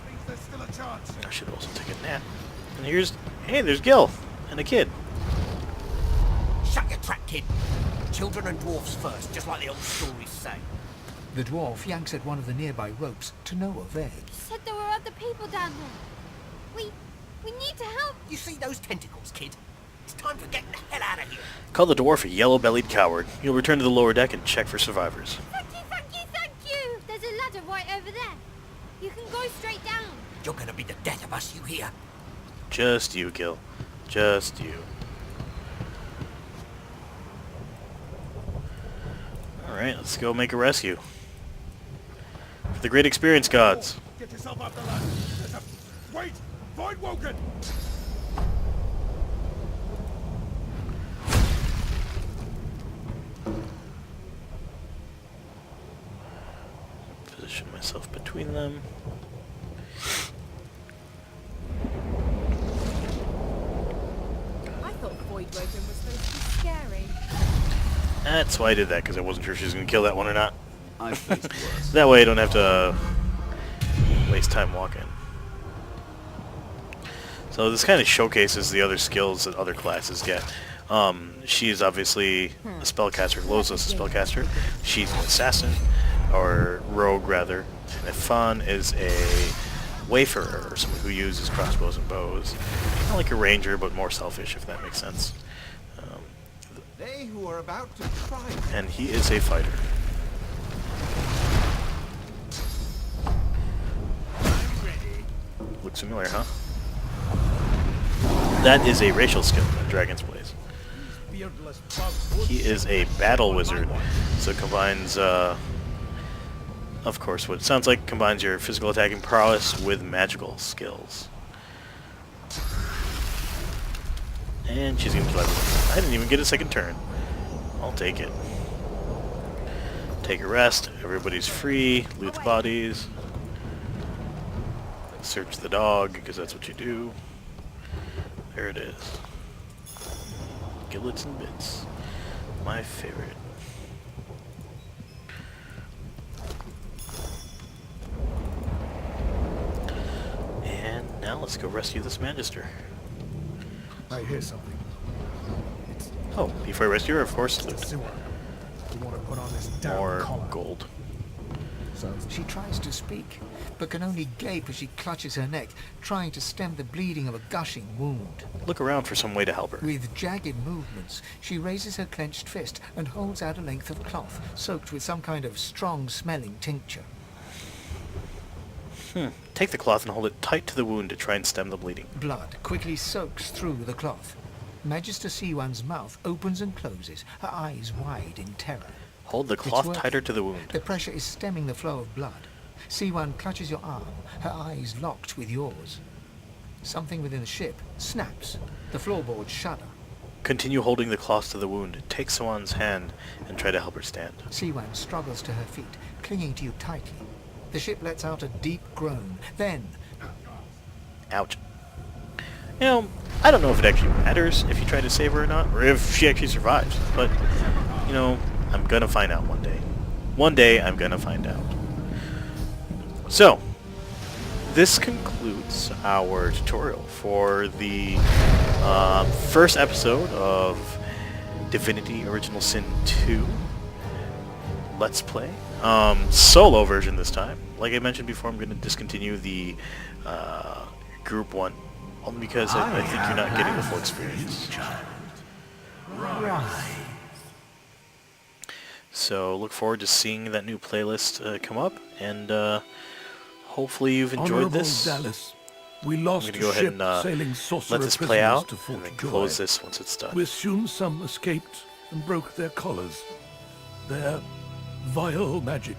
means there's still a chance. I should also take a nap. And hey, there's Gil and a kid. Shut your trap, kid. Children and dwarfs first, just like the old stories say. The dwarf yanks at one of the nearby ropes to no avail. You said there were other people down there. We need to help. You see those tentacles, kid? It's time for getting the hell out of here. Call the dwarf a yellow-bellied coward. You'll return to the lower deck and check for survivors. Thank you, thank you, thank you. There's a ladder right over there. You can go straight down. You're gonna be the death of us, you hear? Just you, Gil. Just you. Alright, let's go make a rescue. For the great experience gods. Get yourself up the ladder. Wait! Find Wogan! Position myself between them. I thought Void Wogan was supposed to be scary. That's why I did that, because I wasn't sure if she was going to kill that one or not. I've faced worse. That way I don't have to waste time walking. So this kind of showcases the other skills that other classes get. She is obviously a spellcaster. Loza's a spellcaster. She's an assassin, or rogue rather. And Ifan is a wayfarer, or someone who uses crossbows and bows. Kind of like a ranger, but more selfish, if that makes sense. They who are about to try. And he is a fighter. I'm ready. Looks familiar, huh? That is a racial skill in Dragon's Blaze. Beardless bugs. He is a battle wizard, so combines, of course, what it sounds like combines your physical attacking prowess with magical skills. And she's gonna kill everyone. I didn't even get a second turn. I'll take it. Take a rest. Everybody's free. Loot the bodies. Search the dog, because that's what you do. There it is. Gillets and bits. My favorite. And now let's go rescue this Magister. I hear something. Oh, before I rescue her, of course, loot. Sewer. You want to put on this damn More collar. gold. She tries to speak, but can only gape as she clutches her neck, trying to stem the bleeding of a gushing wound. Look around for some way to help her. With jagged movements, she raises her clenched fist and holds out a length of cloth, soaked with some kind of strong-smelling tincture. Take the cloth and hold it tight to the wound to try and stem the bleeding. Blood quickly soaks through the cloth. Magister Siwan's mouth opens and closes, her eyes wide in terror. Hold the cloth tighter to the wound. The pressure is stemming the flow of blood. Siwan clutches your arm, her eyes locked with yours. Something within the ship snaps. The floorboards shudder. Continue holding the cloth to the wound. Take Siwan's hand and try to help her stand. Siwan struggles to her feet, clinging to you tightly. The ship lets out a deep groan. Then... Ouch. You know, I don't know if it actually matters if you try to save her or not, or if she actually survives. But, you know, I'm gonna find out one day. One day I'm gonna find out. So, this concludes our tutorial for the first episode of Divinity Original Sin 2 Let's Play. Solo version this time. Like I mentioned before, I'm going to discontinue the group one, only because I think you're not getting the full experience. So look forward to seeing that new playlist come up, and hopefully you've enjoyed Honorable this. Dallas, we lost I'm going to go ahead and sailing sorcerer let this play prisoners out, to Fort and then Joy. close this once it's done. We assume some escaped and broke their collars. Their vile magic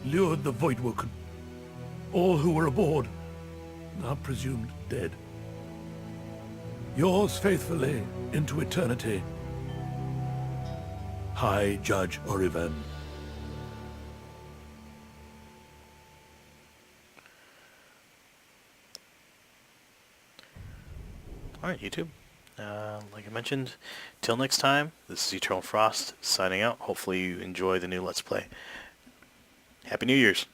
lured the Voidwoken. All who were aboard are presumed dead. Yours faithfully into eternity, High Judge Orivan. Alright, YouTube. Like I mentioned, till next time, this is Eternal Frost signing out. Hopefully you enjoy the new Let's Play. Happy New Year's!